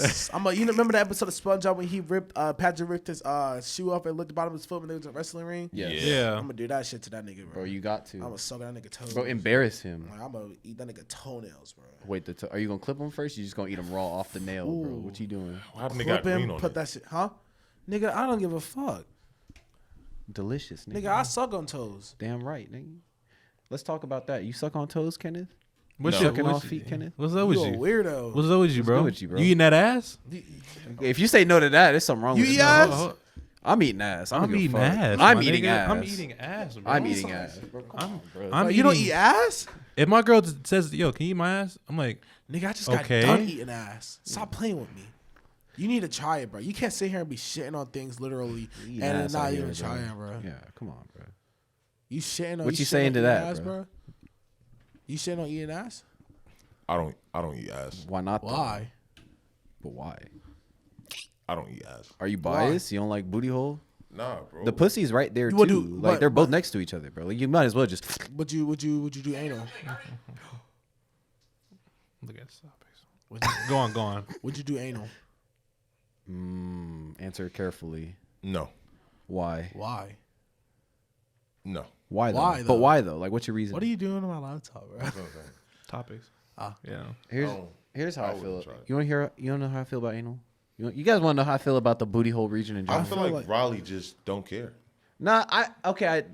You remember the episode of SpongeBob when he ripped Patrick ripped his shoe off and looked at the bottom of his foot when they was in a wrestling ring? Yes. Yeah. I'm gonna do that shit to that nigga, bro. Bro, you got I'm to. gonna suck that nigga toes. Bro, embarrass him. Like, I'm gonna eat that nigga toenails, bro. Wait, are you gonna clip him first? You just gonna eat him raw off the nail, bro? Ooh. What you doing? Why haven't they got Clip green him, on put it? that shit, huh? Nigga, I don't give a fuck. Delicious, nigga. Nigga, I suck on toes. Damn right, nigga. Let's talk about that. You suck on toes, Kenneth? What's No. your Sucking what's- off feet, Kenneth? What's up with You a you? weirdo. What's up with you, bro? good with you, bro? You eating that ass? If you say no to that, there's something wrong You with eat you. ass? Oh, I'm eating ass. I don't I'm give a eating fuck. ass. I'm my eating nigga. ass. I'm eating ass, bro. I'm eating ass. Bro, come on, bro. I'm Bro, you don't eating- eat ass? If my girl says, "Yo, can you eat my ass?" I'm like, Nigga, I just Okay. got done eating ass. Stop playing with me. You need to try it, bro. You can't sit here and be shitting on things literally Eating and ass not out even here, trying, bro. Yeah, come on, bro. You shitting on What you shitting saying on to eating that, ass, bro? You shitting on eating ass? I don't eat ass. Why not? though? Why? But why? I don't eat ass. Are you biased? You don't like booty hole? Nah, bro. The pussy's right there What too. do- Like but- they're both but- next to each other, bro. Like you might as well just. Would you do anal? "Look at this." Would you, Go on. would you do anal? Answer carefully. No. Why? Why? No. Why though? Why, But though? why though? Like, what's your reason? What are you doing on my laptop, bro? That's what I'm saying. Topics. Yeah. Here's how I I feel. wouldn't try it. You want to hear? You want to know how I feel about anal? You guys want to know how I feel about the booty hole region in I general? feel like Raleigh just don't care. Nah,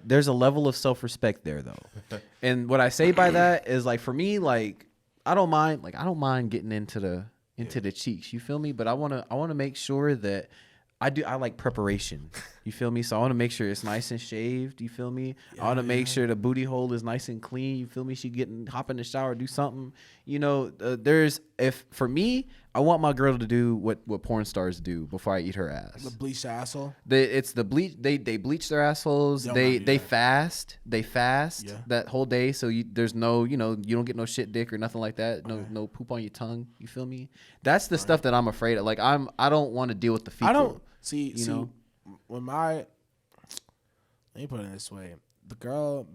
there's a level of self-respect there though. And what I say by that is like for me, like I don't mind getting into the cheeks. You feel me? But I want to make sure that I like preparation. You feel me? So I want to make sure it's nice and shaved. You feel me? I want to make sure the booty hole is nice and clean. You feel me? She hop in the shower, do something. You know, for me, I want my girl to do what porn stars do before I eat her ass. The bleached asshole. It's the bleach. They bleach their assholes. They fast. They fast that whole day. So there's no, you don't get no shit dick or nothing like that. No poop on your tongue. You feel me? That's the stuff that I'm afraid of. Like I don't want to deal with the fecal. I don't see. know? When let me put it this way: the girls.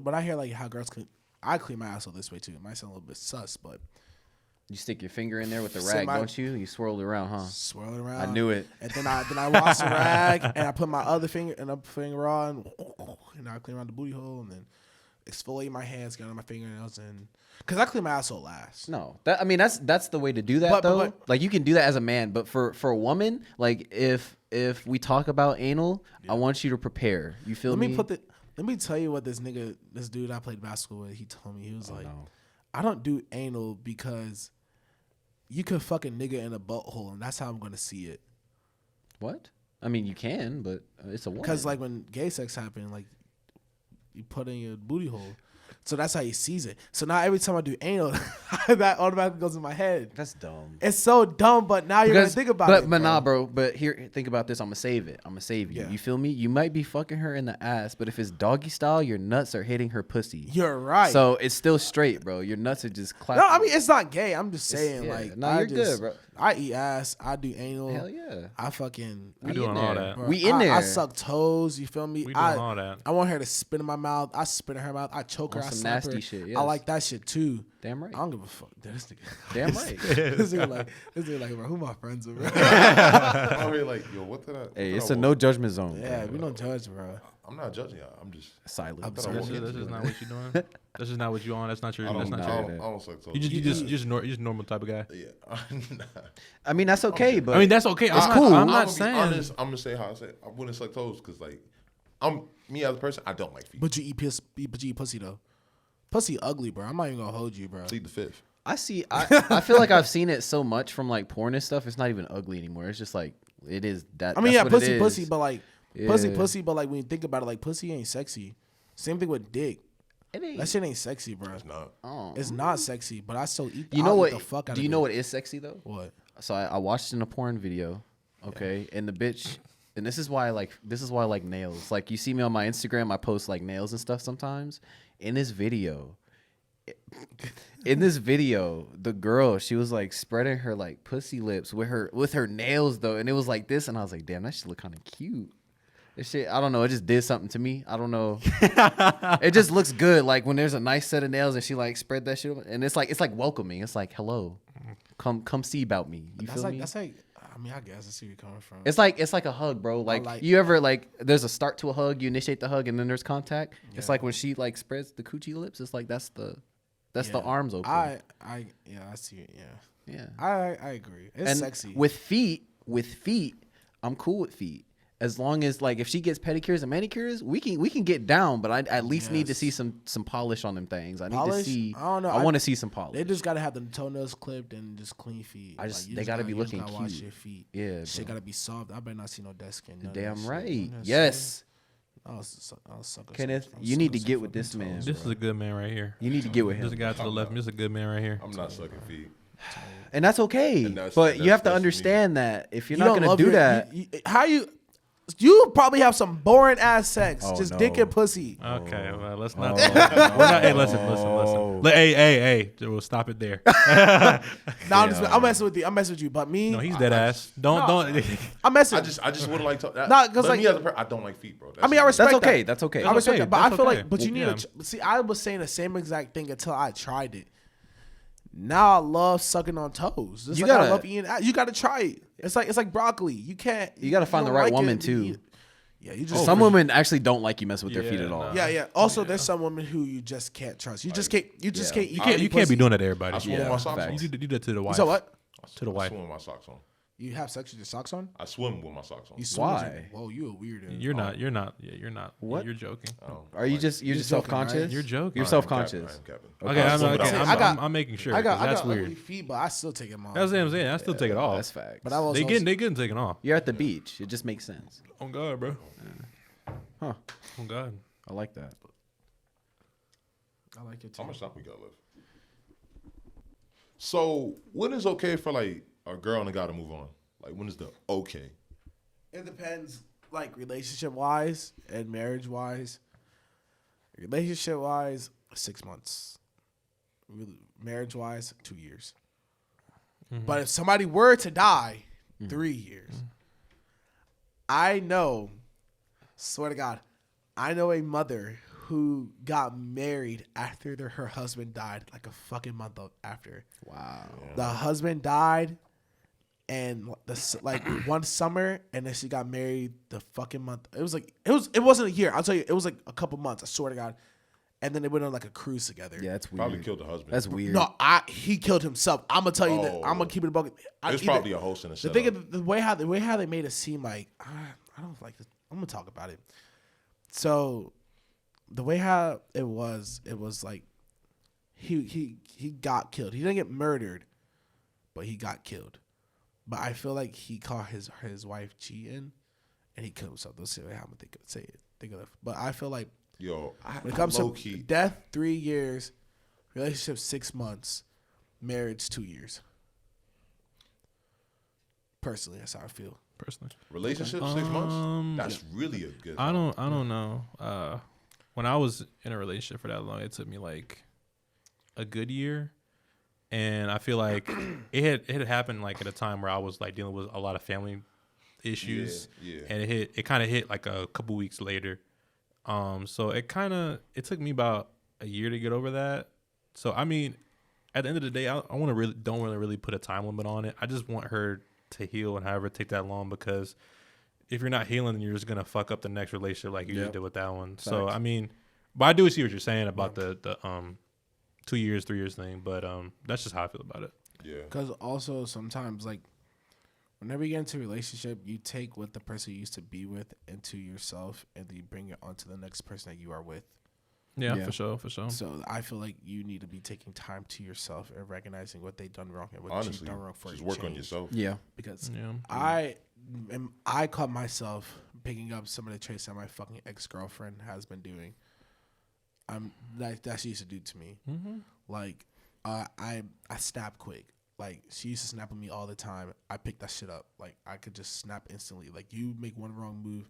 When I hear like how girls clean, I clean my asshole this way too. It might sound a little bit sus, but. You stick your finger in there with the Sit rag, my- don't you? You swirl it around, huh? Swirl it around. I knew it. And then I wash the rag and I put my other finger on and I clean around the booty hole and then exfoliate my hands, get on my fingernails and because I clean my asshole last. No, that's the way to do that though. Like you can do that as a man, but for a woman, like if we talk about anal, I want you to prepare. You feel me? Let me tell you what this dude I played basketball with, he told me. He was like, no. I don't do anal because you could fuck a nigga in a butthole and that's how I'm gonna see it. What? I mean, you can, but it's a woman. Because like when gay sex happen, like you put in your booty hole, so that's how he sees it. So now every time I do anal, that automatically goes in my head. That's dumb. It's so dumb, but now you're gonna think about it. But nah, bro. But here, think about this. I'm gonna save it. I'm gonna save you. Yeah. You feel me? You might be fucking her in the ass, but if it's doggy style, your nuts are hitting her pussy. You're right. So it's still straight, bro. Your nuts are just clapping. No, I mean it's not gay. I'm just saying, yeah. like, No, you're good, bro. I eat ass. I do anal. Hell yeah. I fucking. We doing all that. Bro, We in there. I suck toes. You feel me? We doing all that. I want her to spit in my mouth. I spit in her mouth. I choke her. On I some slap nasty her. shit, yes. I like that shit too. Damn right. I don't give a fuck. This nigga. Damn right. this nigga like, bro, who my friends are, bro? I'm here like, yo, what did I? Hey, what it's did a I no walk? judgment zone. Yeah, we don't judge, bro. I'm not judging y'all. I'm just. Silent. I'm thought I sorry. walked That's into just it. not what you doing. That's just not what you on. That's not your. I That's don't, not I your. don't, I don't suck toes. You just normal type of guy. Yeah. I mean, that's okay, but I mean, that's okay. It's cool. I'm not gonna be saying. honest, I'm gonna say how I say. I wouldn't suck toes because like, me as a person, I don't like feet. But you eat pussy though. Pussy ugly, bro. I'm not even gonna hold you, bro. Plead the fifth. I feel like I've seen it so much from like porn and stuff. It's not even ugly anymore. It's just like it is that. I mean, that's yeah, what it is. pussy, but like Yeah. pussy, but like when you think about it, like pussy ain't sexy. Same thing with dick. It ain't. That shit ain't sexy, bro. It's not. Oh. It's not sexy, but I still eat. You know I'll what? eat the fuck out Do of you it. know what is sexy though? What? So I watched in a porn video, okay, and the bitch, and this is why I like nails. Like you see me on my Instagram, I post like nails and stuff sometimes. In this video, the girl, she was like spreading her like pussy lips with her nails though, and it was like this, and I was like, damn, that shit look kind of cute. This shit, I don't know, it just did something to me. I don't know. It just looks good. Like when there's a nice set of nails and she like spread that shit, and it's like welcoming. It's like, hello, come see about me. You feel me? That's like. I mean, I guess I see where you're coming from. It's like a hug, bro. Like you ever like there's a start to a hug, you initiate the hug, and then there's contact. Yeah. It's like when she like spreads the coochie lips. It's like that's the arms open. I see it. Yeah. I agree. It's sexy. With feet, I'm cool with feet. As long as like if she gets pedicures and manicures, we can get down. But I at least need to see some polish on them things. I need to see. I don't know. I want to see some polish. They just gotta have the toenails clipped and just clean feet. They gotta be looking cute. Wash cute. your feet. Yeah, Shit bro. gotta be soft. I better not see no dead skin. Damn right. Yes. I'll suck Kenneth, you need to get with this man. This is a good man right here. You need to get with him. This guy to the left. This is a good man right here. I'm not sucking feet. And that's okay. And that's- but you have to that's me. understand that if you're You not don't gonna love do your- that, how you probably have some boring ass sex, Oh, just no. dick and pussy. Okay, well, let's not. Oh. We're not. Hey, listen. Hey. We'll stop it there. No, I'm messing with you. I'm messing with you, but me, No, he's dead ass. Don't. I'm messing. I just would like to. Nah, 'cause, but like- me as a person, I don't like feet, bro. I mean, I respect that's okay. that. That's okay. I respect okay. that, but I That's feel okay. like, but you need Yeah. to see. I was saying the same exact thing until I tried it. Now I love sucking on toes. Just You like I gotta- love eating. You gotta try it. It's like broccoli. You can't. You gotta find don't the right like woman, it, too. you eat it. Yeah, you just Some women actually don't like you messing with their feet at all. Yeah. Also, there's some women who you just can't trust. You just can't. You just can't. You can't be doing that to everybody. I swim with my socks on. You do that to the wife. So what? To the wife. I swim with my socks on. You have sex with your socks on? I swim with my socks on. You swim with Why? Whoa, you a weirdo. You're not. You're not. Yeah, you're not. What? You're joking. Are you just You're self conscious? joking, right? You're joking. You're self conscious. Okay, I'm making sure. I 'cause got that's ugly weird. feet, but I still take them off. That's what I'm saying. I still take it off. That's facts. But I was They getting taken off. You're at the beach. It just makes sense. On God, bro. Huh. On God. I like that. I like it too. How much time we got left? So when is okay for like a girl and a guy to move on? Like when is the okay? It depends, like relationship wise and marriage wise. Relationship wise, 6 months. Marriage wise, 2 years. But if somebody were to die, 3 years. I know, swear to God, I know a mother who got married after her husband died, like a fucking month after. Wow. The husband died, and one summer, and then she got married the fucking month. It wasn't a year. I'll tell you, it was like a couple months. I swear to God. And then they went on like a cruise together. Yeah, that's weird. Probably killed the husband. That's weird. No, he killed himself. I'm gonna tell you that. I'm gonna keep it a bucket. There's probably a host in the The setup. thing is, the way how they made it seem like I don't like this. I'm gonna talk about it. So, the way how it was like he got killed. He didn't get murdered, but he got killed. But I feel like he caught his wife cheating, and he killed himself. That's the way how I'm gonna think of it. But I feel like Yo, when it comes to low-key, death, 3 years, relationship 6 months, marriage 2 years. Personally, that's how I feel. Personally. relationship 6 months. That's really a good. I don't know. When I was in a relationship for that long, it took me like a good year, and I feel like it had happened like at a time where I was like dealing with a lot of family issues, and it kind of hit like a couple weeks later. So it took me about a year to get over that. So I mean, at the end of the day, I don't really put a time limit on it. I just want her to heal, and however take that long, because if you're not healing, then you're just gonna fuck up the next relationship like you just did with that one. Facts. So I mean, but I do see what you're saying about the 2 years, 3 years thing, but that's just how I feel about it. Yeah. Because also sometimes like whenever you get into a relationship, you take what the person you used to be with into yourself, and then you bring it onto the next person that you are with. Yeah, for sure. So I feel like you need to be taking time to yourself and recognizing what they've done wrong and what Honestly, you've done wrong for you. just work on yourself. Yeah. Because I caught myself picking up some of the traits that my fucking ex-girlfriend has been doing. That she used to do to me. Mm-hmm. Like I snap quick. Like she used to snap at me all the time. I picked that shit up. Like I could just snap instantly. Like you make one wrong move,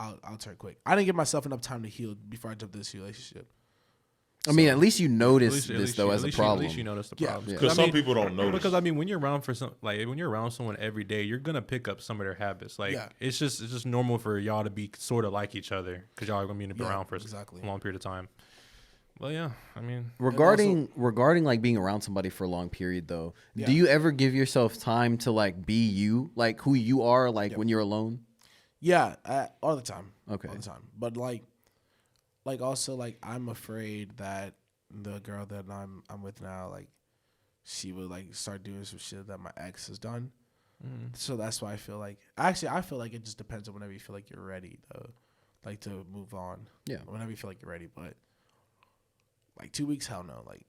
I'll turn quick. I didn't give myself enough time to heal before I jumped into this relationship. I mean, at least you noticed this though as a problem. At least you noticed the problem. Because some people don't notice. Because I mean, when you're around when you're around someone every day, you're gonna pick up some of their habits. Like it's just normal for y'all to be sort of like each other, because y'all are gonna be around for a long period of time. Well, yeah, I mean, regarding like being around somebody for a long period though, do you ever give yourself time to like be you, like who you are, like when you're alone? Yeah, all the time. Okay, all the time. But like also like I'm afraid that the girl that I'm with now, like she would like start doing some shit that my ex has done. So that's why I feel like I feel like it just depends on whenever you feel like you're ready though, like to move on. Yeah, whenever you feel like you're ready, but. Like 2 weeks, hell no. Like,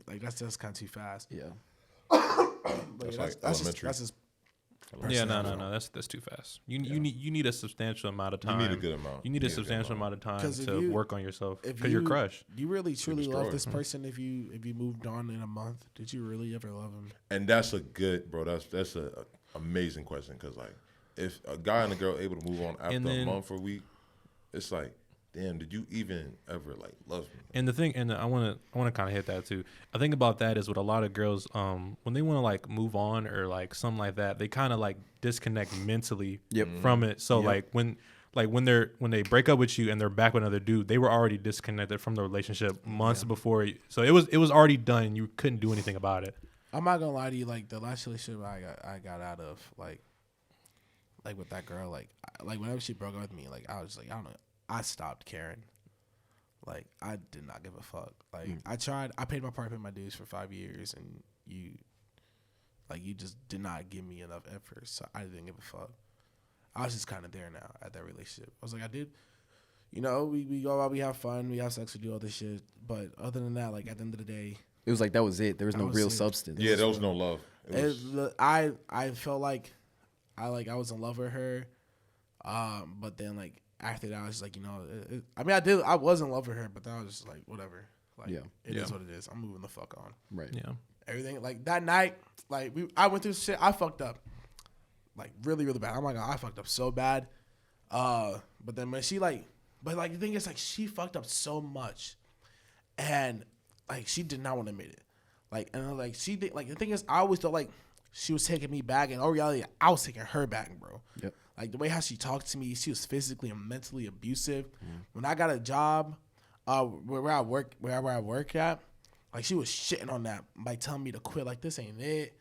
like that's just kind of too fast. Yeah. That's like elementary. That's just yeah, no. That's too fast. You need a substantial amount of time. You need a good amount. You need a substantial amount of time to work on yourself, because you're crushed. You really truly love this person if you moved on in a month. Did you really ever love him? And that's a good, bro. That's a amazing question, because like if a guy and a girl able to move on after a month or a week, it's like, damn, did you even ever like love me? And the thing, and I want to kind of hit that too. I think about that is with a lot of girls, when they want to like move on or like something like that, they kind of like disconnect mentally from it. So like when they break up with you and they're back with another dude, they were already disconnected from the relationship months before. So it was already done. You couldn't do anything about it. I'm not gonna lie to you. Like the last relationship I got out of, like like with that girl, like whenever she broke up with me, like I was like, I don't know, I stopped caring. Like I did not give a fuck. Like I paid my part, paid my dues for 5 years, and you just did not give me enough effort, so I didn't give a fuck. I was just kind of there now at that relationship. I was like, I did, we go out, we have fun, we have sex, we do all this shit, but other than that, like at the end of the day, It was like that was it. There was no real it. substance. Yeah, there was no love. I felt like I was in love with her, but then like after that I was just like, I was in love with her, but then I was just like, whatever, like it is what it is. I'm moving the fuck on. Right. Yeah. Everything like that night, like I went through shit. I fucked up, like really really bad. I'm like, I fucked up so bad. But then when she but the thing is, like, she fucked up so much, and like she did not want to admit it. Like, and like she did. Like the thing is, I always thought like she was taking me back, and in reality, I was taking her back, bro. Yep. Like the way how she talked to me, she was physically and mentally abusive. When I got a job, wherever I work at, like she was shitting on that by telling me to quit. Like this ain't it.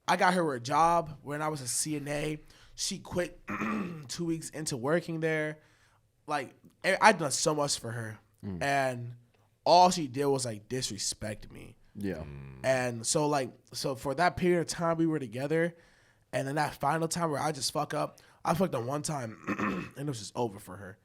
I got her a job when I was a CNA. She quit 2 weeks into working there. Like I'd done so much for her, and all she did was like disrespect me. Yeah. And so for that period of time we were together, and then that final time where I just fucked up one time, and it was just over for her.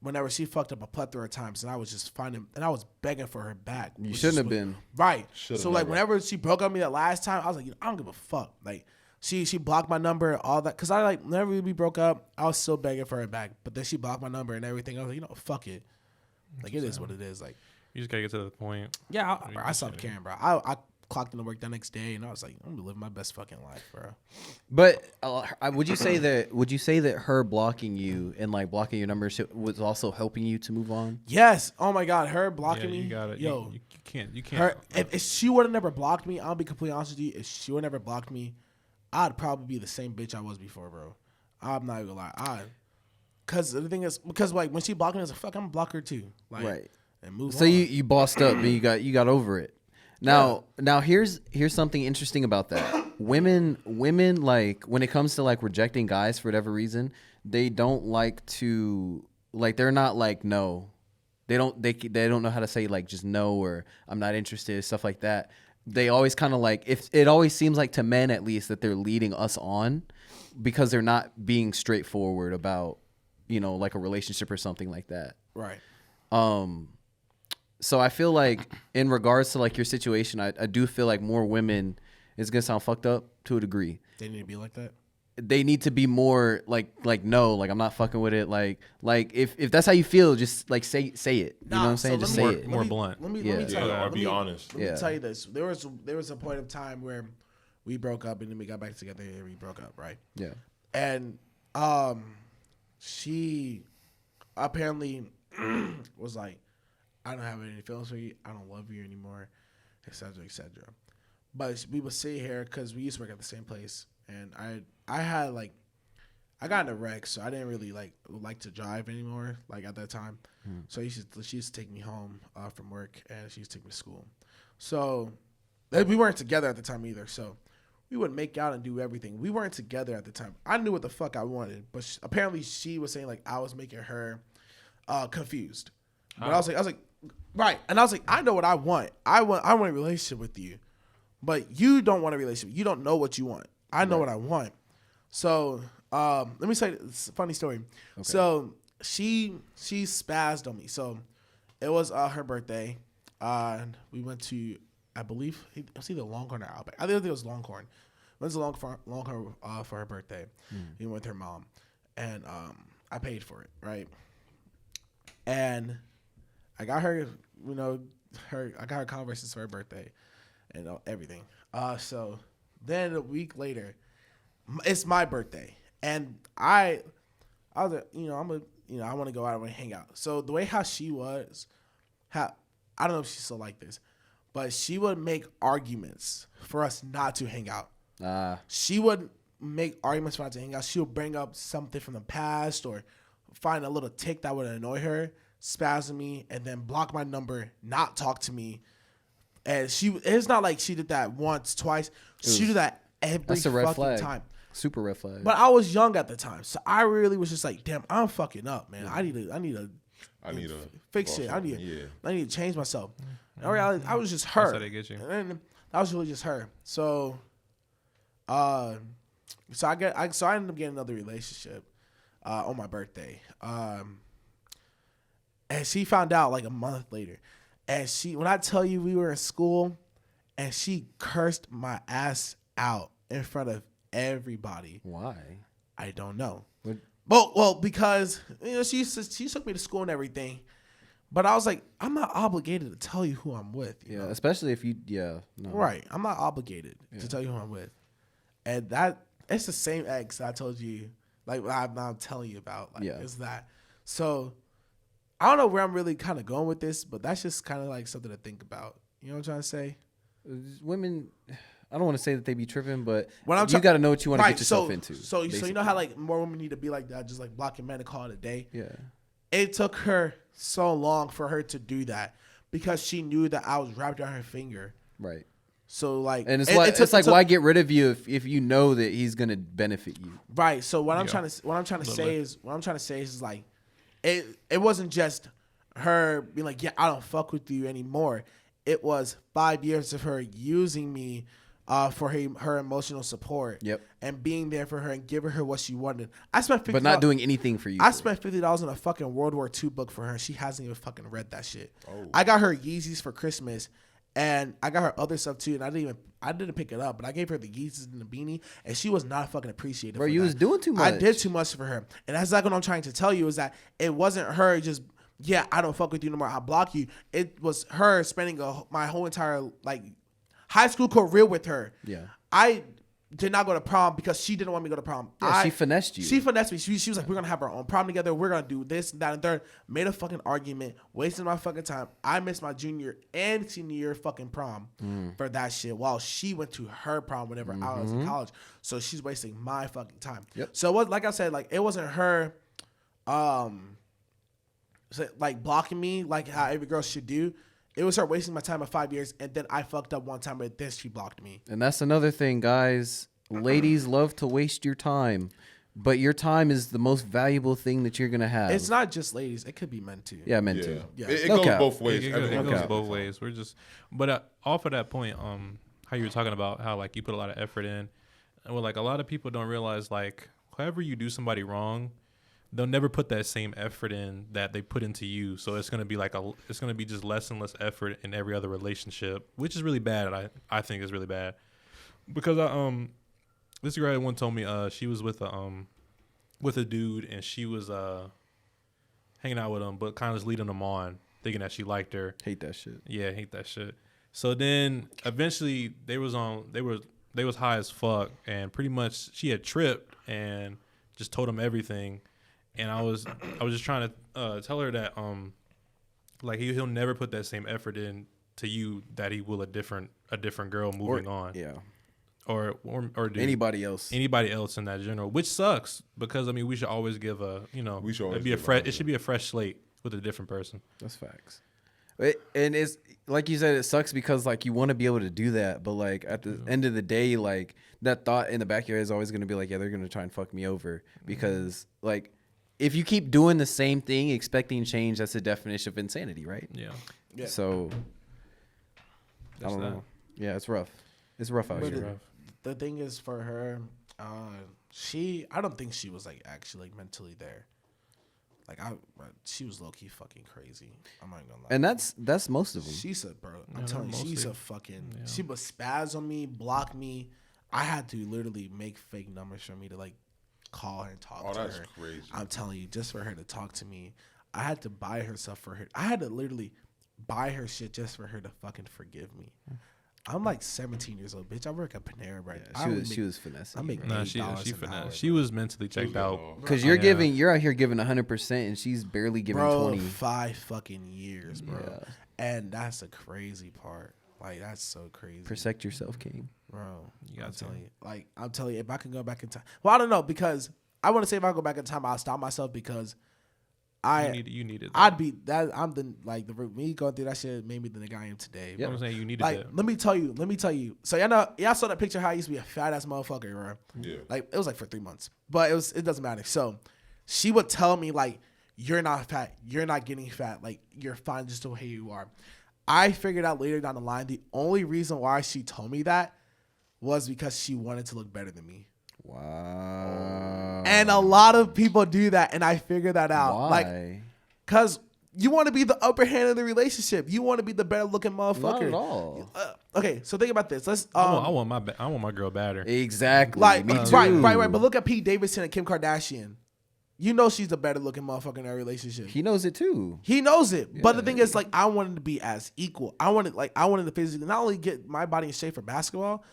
Whenever she fucked up a plethora of times, and I was just I was begging for her back. You shouldn't have been. Right. Should've So like never. whenever she broke up with me that last time, I was like, I don't give a fuck. Like she blocked my number, all that, cause I like whenever we broke up, I was still begging for her back. But then she blocked my number and everything. I was like, fuck it. Like it is what it is. Like You just gotta get to the point. yeah, I mean, I stopped caring, bro. I clocked into work that next day, and I was like, I'm gonna live my best fucking life, bro. But would you say that her blocking you and like blocking your numbers was also helping you to move on? Yes. Oh my God, her blocking me. You got it. Yo, You can't. her. If she would have never blocked me, I'll be completely honest with you. If she would have never blocked me, I'd probably be the same bitch I was before, bro. I'm not gonna lie. Cause the thing is, like when she blocked me, I was like, fuck, I'm gonna block her too. Like, Right. And move So on. you bossed up and you got over it. Now here's something interesting about that. Women like when it comes to like rejecting guys for whatever reason, they don't like to like they're not like no. They don't know how to say like just no or I'm not interested, stuff like that. They always kind of like if it always seems like to men at least that they're leading us on because they're not being straightforward about, like a relationship or something like that. Right. So I feel like in regards to like your situation, I do feel like more women, it's gonna sound fucked up to a degree. They need to be like that. They need to be more like no, like I'm not fucking with it. Like if that's how you feel, just like say it. You know what I'm saying? Just say it. More blunt. Let me Yeah. tell you. Or Let be me- honest. Let me tell you this. There was a point of time where we broke up and then we got back together and we broke up, right? Yeah. And she apparently was like, I don't have any feelings for you. I don't love you anymore, etc., etc. But we would sit here because we used to work at the same place, and I had like I got in a wreck, so I didn't really like to drive anymore. Like at that time, so she used to take me home from work, and she used to take me to school. So we weren't together at the time either. So we would make out and do everything. We weren't together at the time. I knew what the fuck I wanted, but apparently she was saying like I was making her confused. But I was like, right, and I was like, I know what I want. I want a relationship with you, but you don't want a relationship. You don't know what you want. I know what I want. So let me say it's a funny story. Okay. So she spazzed on me. So it was her birthday, and we went to, I believe it was either Longhorn or Outback. I think it was Longhorn. We went to Longhorn for her birthday. We went with her mom, and I paid for it, right? And I got her, I got her Converses for her birthday, and everything. So then a week later, it's my birthday, and I was like, I want to go out and hang out. So the way how she was, I don't know if she's still like this, but she would make arguments for us not to hang out. She would make arguments for us to hang out. She would bring up something from the past or find a little tick that would annoy her, spaz at me, and then block my number, not talk to me. And it's not like she did that once, twice. She did that every fucking time. Super red flag. But I was young at the time, so I really was just like, damn, I'm fucking up, man. I need to fix shit. I need to change myself. In reality, I was just her. That's how they get you. And then I was really just her. So, I ended up getting another relationship on my birthday. And she found out like a month later. And when I tell you we were in school, and she cursed my ass out in front of everybody. Why? I don't know. What? Well, because she took me to school and everything, but I was like, I'm not obligated to tell you who I'm with. You know? Especially if you, no. Right. I'm not obligated to tell you who I'm with, and it's the same ex I told you, like I'm telling you about. Like, it's that. So I don't know where I'm really kind of going with this, but that's just kind of like something to think about. You know what I'm trying to say? Women, I don't want to say that they be tripping, but When you got to know what you want to get yourself into. So you know how like more women need to be like that, just like blocking men and call it a day. Yeah. It took her so long for her to do that because she knew that I was wrapped around her finger. Right. So like, and why get rid of you if you know that he's gonna benefit you. Right. So what I'm trying to say is like, it wasn't just her being like, yeah, I don't fuck with you anymore. It was 5 years of her using me for her emotional support. Yep. And being there for her and giving her what she wanted. I spent $50, but not doing anything for you. I spent $50 on a fucking World War II book for her, and she hasn't even fucking read that shit. Oh. I got her Yeezys for Christmas, and I got her other stuff too, and I didn't pick it up, but I gave her the Yeezys and the beanie, and she was not fucking appreciative. Bro, you was doing too much. I did too much for her, and that's like what I'm trying to tell you is that it wasn't her just. Yeah, I don't fuck with you no more. I block you. It was her spending my whole entire like high school career with her. Yeah. I did not go to prom because she didn't want me to go to prom. Yeah, she finessed you. She finessed me. She was like, we're going to have our own prom together. We're going to do this, that, and third. Made a fucking argument. Wasted my fucking time. I missed my junior and senior year fucking prom for that shit while she went to her prom whenever I was in college. So she's wasting my fucking time. Yep. So it was, like I said, like it wasn't her like blocking me like how every girl should do. It was her wasting my time of 5 years, and then I fucked up one time, but then she blocked me. And that's another thing, guys. Ladies love to waste your time, but your time is the most valuable thing that you're gonna have. It's not just ladies; it could be men too. Yeah, men too. Yeah. It goes both ways. It goes both ways. We're just, but off of that point, how you were talking about how like you put a lot of effort in, and like a lot of people don't realize like however you do somebody wrong, they'll never put that same effort in that they put into you. So it's gonna be like it's gonna be just less and less effort in every other relationship, which is really bad. I think is really bad because this girl one told me she was with a dude and she was hanging out with him, but kind of just leading him on, thinking that she liked her. Hate that shit. Yeah, hate that shit. So then eventually they was high as fuck, and pretty much she had tripped and just told him everything. And I was just trying to tell her that like he'll never put that same effort in to you that he will a different girl moving on. Yeah. Or dude, anybody else in that general, which sucks because I mean we should always give it should be a fresh slate with a different person. That's facts. And it's like you said, it sucks because like you want to be able to do that, but like at the end of the day, like that thought in the back of your head is always going to be like, yeah, they're going to try and fuck me over because like if you keep doing the same thing expecting change, that's the definition of insanity, right? Yeah. So I don't know. Yeah, it's rough. It's rough out here. The thing is for her, I don't think she was like actually like mentally there. Like she was low key fucking crazy. I'm not gonna lie. And that's most of them. She's a bro. I'm telling you, she's a fucking. Yeah. She would spaz on me, block me. I had to literally make fake numbers for me to like call her and talk to her. Oh, that's crazy. I'm telling you, just for her to talk to me, I had to buy her stuff for her. I had to literally buy her shit just for her to fucking forgive me. I'm like 17 years old, bitch. I work at Panera right now. She was finessing. I make $8 an hour. She was mentally checked out. Because you're out here giving 100%, and she's barely giving 20. 5 fucking years, bro. Yeah. And that's the crazy part. Like that's so crazy. Protect yourself, King. Bro, I'm telling you, if I can go back in time. Well, I don't know because I want to say if I go back in time, I'll stop myself because You needed that. I'd be that. I'm the me going through that shit made me the nigga I am today. I'm saying you needed Like, that. let me tell you. So y'all saw that picture how I used to be a fat ass motherfucker, right? Yeah. Like it was like for 3 months, but it doesn't matter. So she would tell me like, you're not fat, you're not getting fat, like you're fine just the way you are. I figured out later down the line the only reason why she told me that was because she wanted to look better than me. Wow. And a lot of people do that, and I figured that out. Why? Like, cause you want to be the upper hand in the relationship. You want to be the better looking motherfucker. Not at all. Okay, so think about this. Let's. I want my girl badder. Exactly. Like, Me too. right. But look at Pete Davidson and Kim Kardashian. You know she's the better looking motherfucker in their relationship. He knows it too. He knows it. But the thing is, like, I wanted to be as equal. I wanted to physically not only get my body in shape for basketball,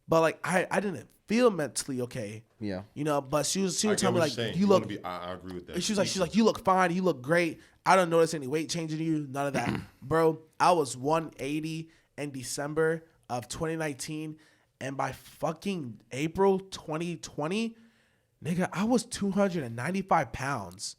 but like I didn't feel mentally okay. Yeah. You know, but she would tell me like, I agree with that. She's like, you look fine, you look great. I don't notice any weight change in you, none of that. Bro, I was 180 in December of 2019, and by fucking April 2020, nigga, I was 295 pounds.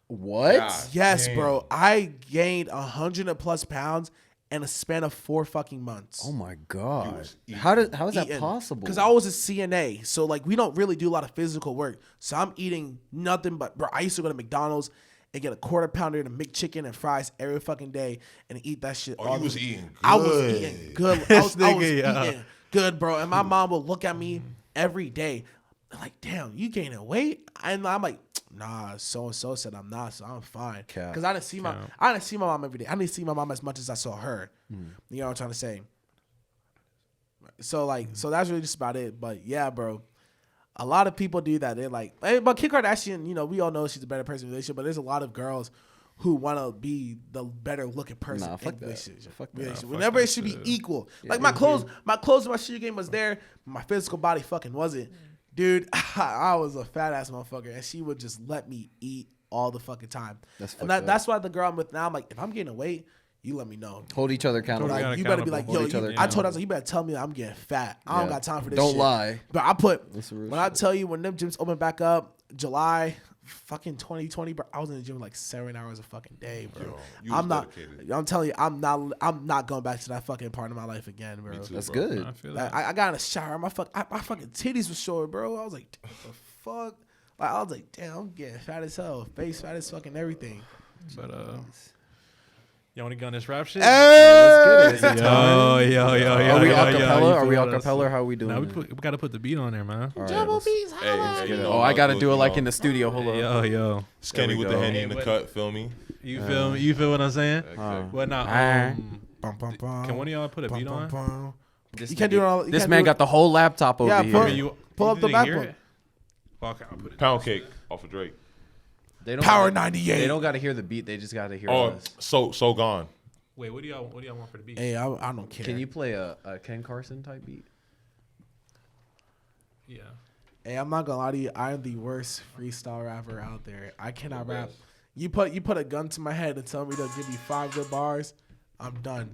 What? God. Yes, Damn. bro. I gained 100+ pounds in a span of 4 fucking months. Oh my god. was How is that Eating. possible? Because I was a CNA, so like we don't really do a lot of physical work. So I'm eating nothing but, bro. I used to go to McDonald's and get a quarter pounder and a McChicken and fries every fucking day and eat that shit. Oh, you was eating good. I was eating good. I was Nigga, eating good, bro. And my mom would look at me every day, like, "Damn, you gaining weight?" And I'm like, "Nah, so and so said I'm not, so I'm fine." Cap. Because I didn't see my mom every day. I didn't see my mom as much as I saw her. You know what I'm trying to say? So so that's really just about it. But yeah, bro, a lot of people do that. They're like, hey, but Kim Kardashian, you know, we all know she's a better person in a relationship, but there's a lot of girls who want to be the better looking person Nah, fuck in that. relationship. Fuck that. Relationship. Nah, fuck Whenever that it should be shit. equal. Like my clothes and my shoe game was there. My physical body fucking wasn't. Dude, I was a fat ass motherfucker, and she would just let me eat all the fucking time. That's and fucked up. that's why the girl I'm with now, I'm like, if I'm gaining weight, you let me know. Hold each other accountable. Totally Like, you better be like, accountable. yo, Hold each other I told her, I was accountable. like, you better tell me that I'm getting fat. I don't Yeah. got time for this Don't shit. lie. But I put, That's the real when I shit. tell you, when them gyms open back up, July fucking 2020, bro, I was in the gym like 7 hours a fucking day, bro. Yo, you was I'm not, dedicated. I'm telling you, I'm not going back to that fucking part of my life again, bro. Me too, That's bro. good. I feel Like, that. I got in the shower, my fucking titties was short, bro. I was like, what the fuck? Like, I was like, damn, I'm getting fat as hell, face fat as fucking everything. But y'all want to go on this rap shit? Let's get it. Yo. Are we yo, acapella? you Are we feel us? acapella? Or how are we doing? Nah, we it? got to put the beat on there, man. All right, Jumbo let's- beats, Hey, holla. you know, Oh, I gotta do it like you in know, the studio. Hold on. Yo. Skinny There we with the go. henny in the Hey, cut, feel me? You feel me? You feel what I'm saying? Exactly. Well, now, Bum, bum, bum. can one of y'all put a Bum, beat bum, on? bum. This You can't do it all. you This can't man do it- got the whole laptop over Yeah, here. put- Pull up the didn't hear backbook. it? Okay, I'll put it. Pound cake off of Drake. They don't Power gotta- 98. They don't got to hear the beat. They just got to hear Oh, us. so gone. Wait, what do y'all want for the beat? Hey, I don't care. Can you play a Ken Carson type beat? Yeah. Hey, I'm not gonna lie to you. I am the worst freestyle rapper out there. I cannot The rap. best. You put a gun to my head and tell me to give you 5 good bars, I'm done.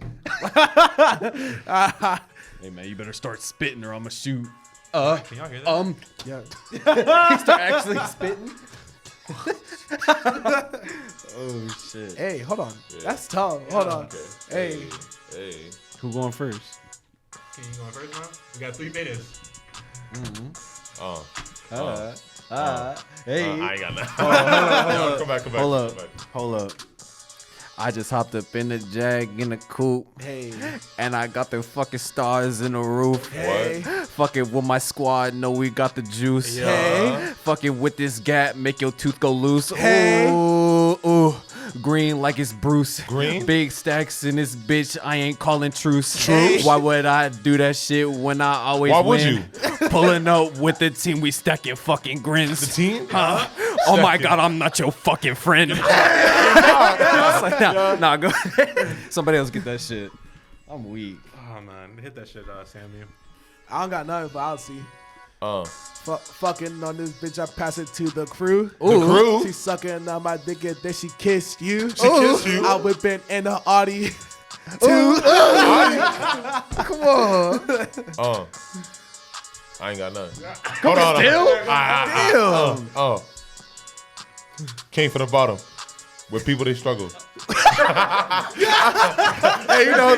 Hey man, you better start spitting or I'ma shoot. Can y'all hear that? Yeah. He start actually spitting. Oh shit. Hey, hold on. Yeah. That's tough. Hold on. Okay. Hey. Hey. Who going first? Can you go first, man? We got 3 minutes. Hey. I ain't got nothing. Come back. Hold up. I just hopped up in the Jag in the coupe. Hey. And I got the fucking stars in the roof. Hey. Fucking with my squad, know we got the juice. Hey. Fucking with this gap, make your tooth go loose. Hey. Ooh. Green like it's Bruce. Green? Big stacks in this bitch, I ain't calling truce. Hey. Why would I do that shit when I always Why would win? Pulling up with the team, we stacking fucking grins. The team? Huh? Oh my god, I'm not your fucking friend. I was like, nah, go ahead. Somebody else get that shit. I'm weak. Oh, man. Hit that shit, Sammy. I don't got nothing, but I'll see. Fucking on this bitch, I pass it to the crew. The crew? She sucking on my dick and then she kissed you. She kissed you? I whip in the Audi. Come on. I ain't got nothing. Hold on. Damn. King for the bottom. With people they struggle. Hey, you know.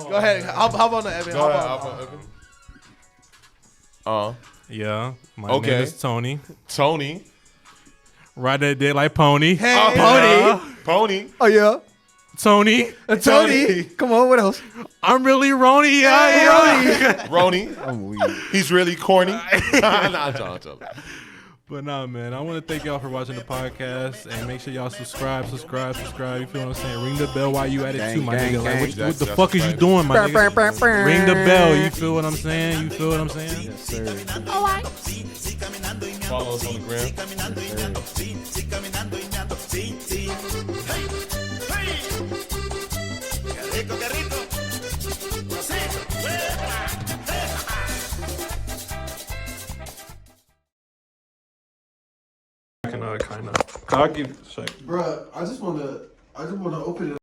Go ahead. How about the Evan? Go ahead, Alpha Evan. Yeah. My Okay. name is Tony. Tony. Ride that dick like pony. Hey, Pony. Oh yeah, Tony. Tony. Come on, what else? I'm really Rony. Rony. I'm weak. He's really corny. Nah, John. But nah, man, I want to thank y'all for watching the podcast and make sure y'all subscribe. You feel what I'm saying? Ring the bell while you at it too, my Gang, nigga. gang, Like, gang. what the fuck is you doing, my nigga? Ring the bell. You feel what I'm saying? Yes, sir. Follow us on the gram. Kind of. I'll give you a second. Bruh, I just want to open it.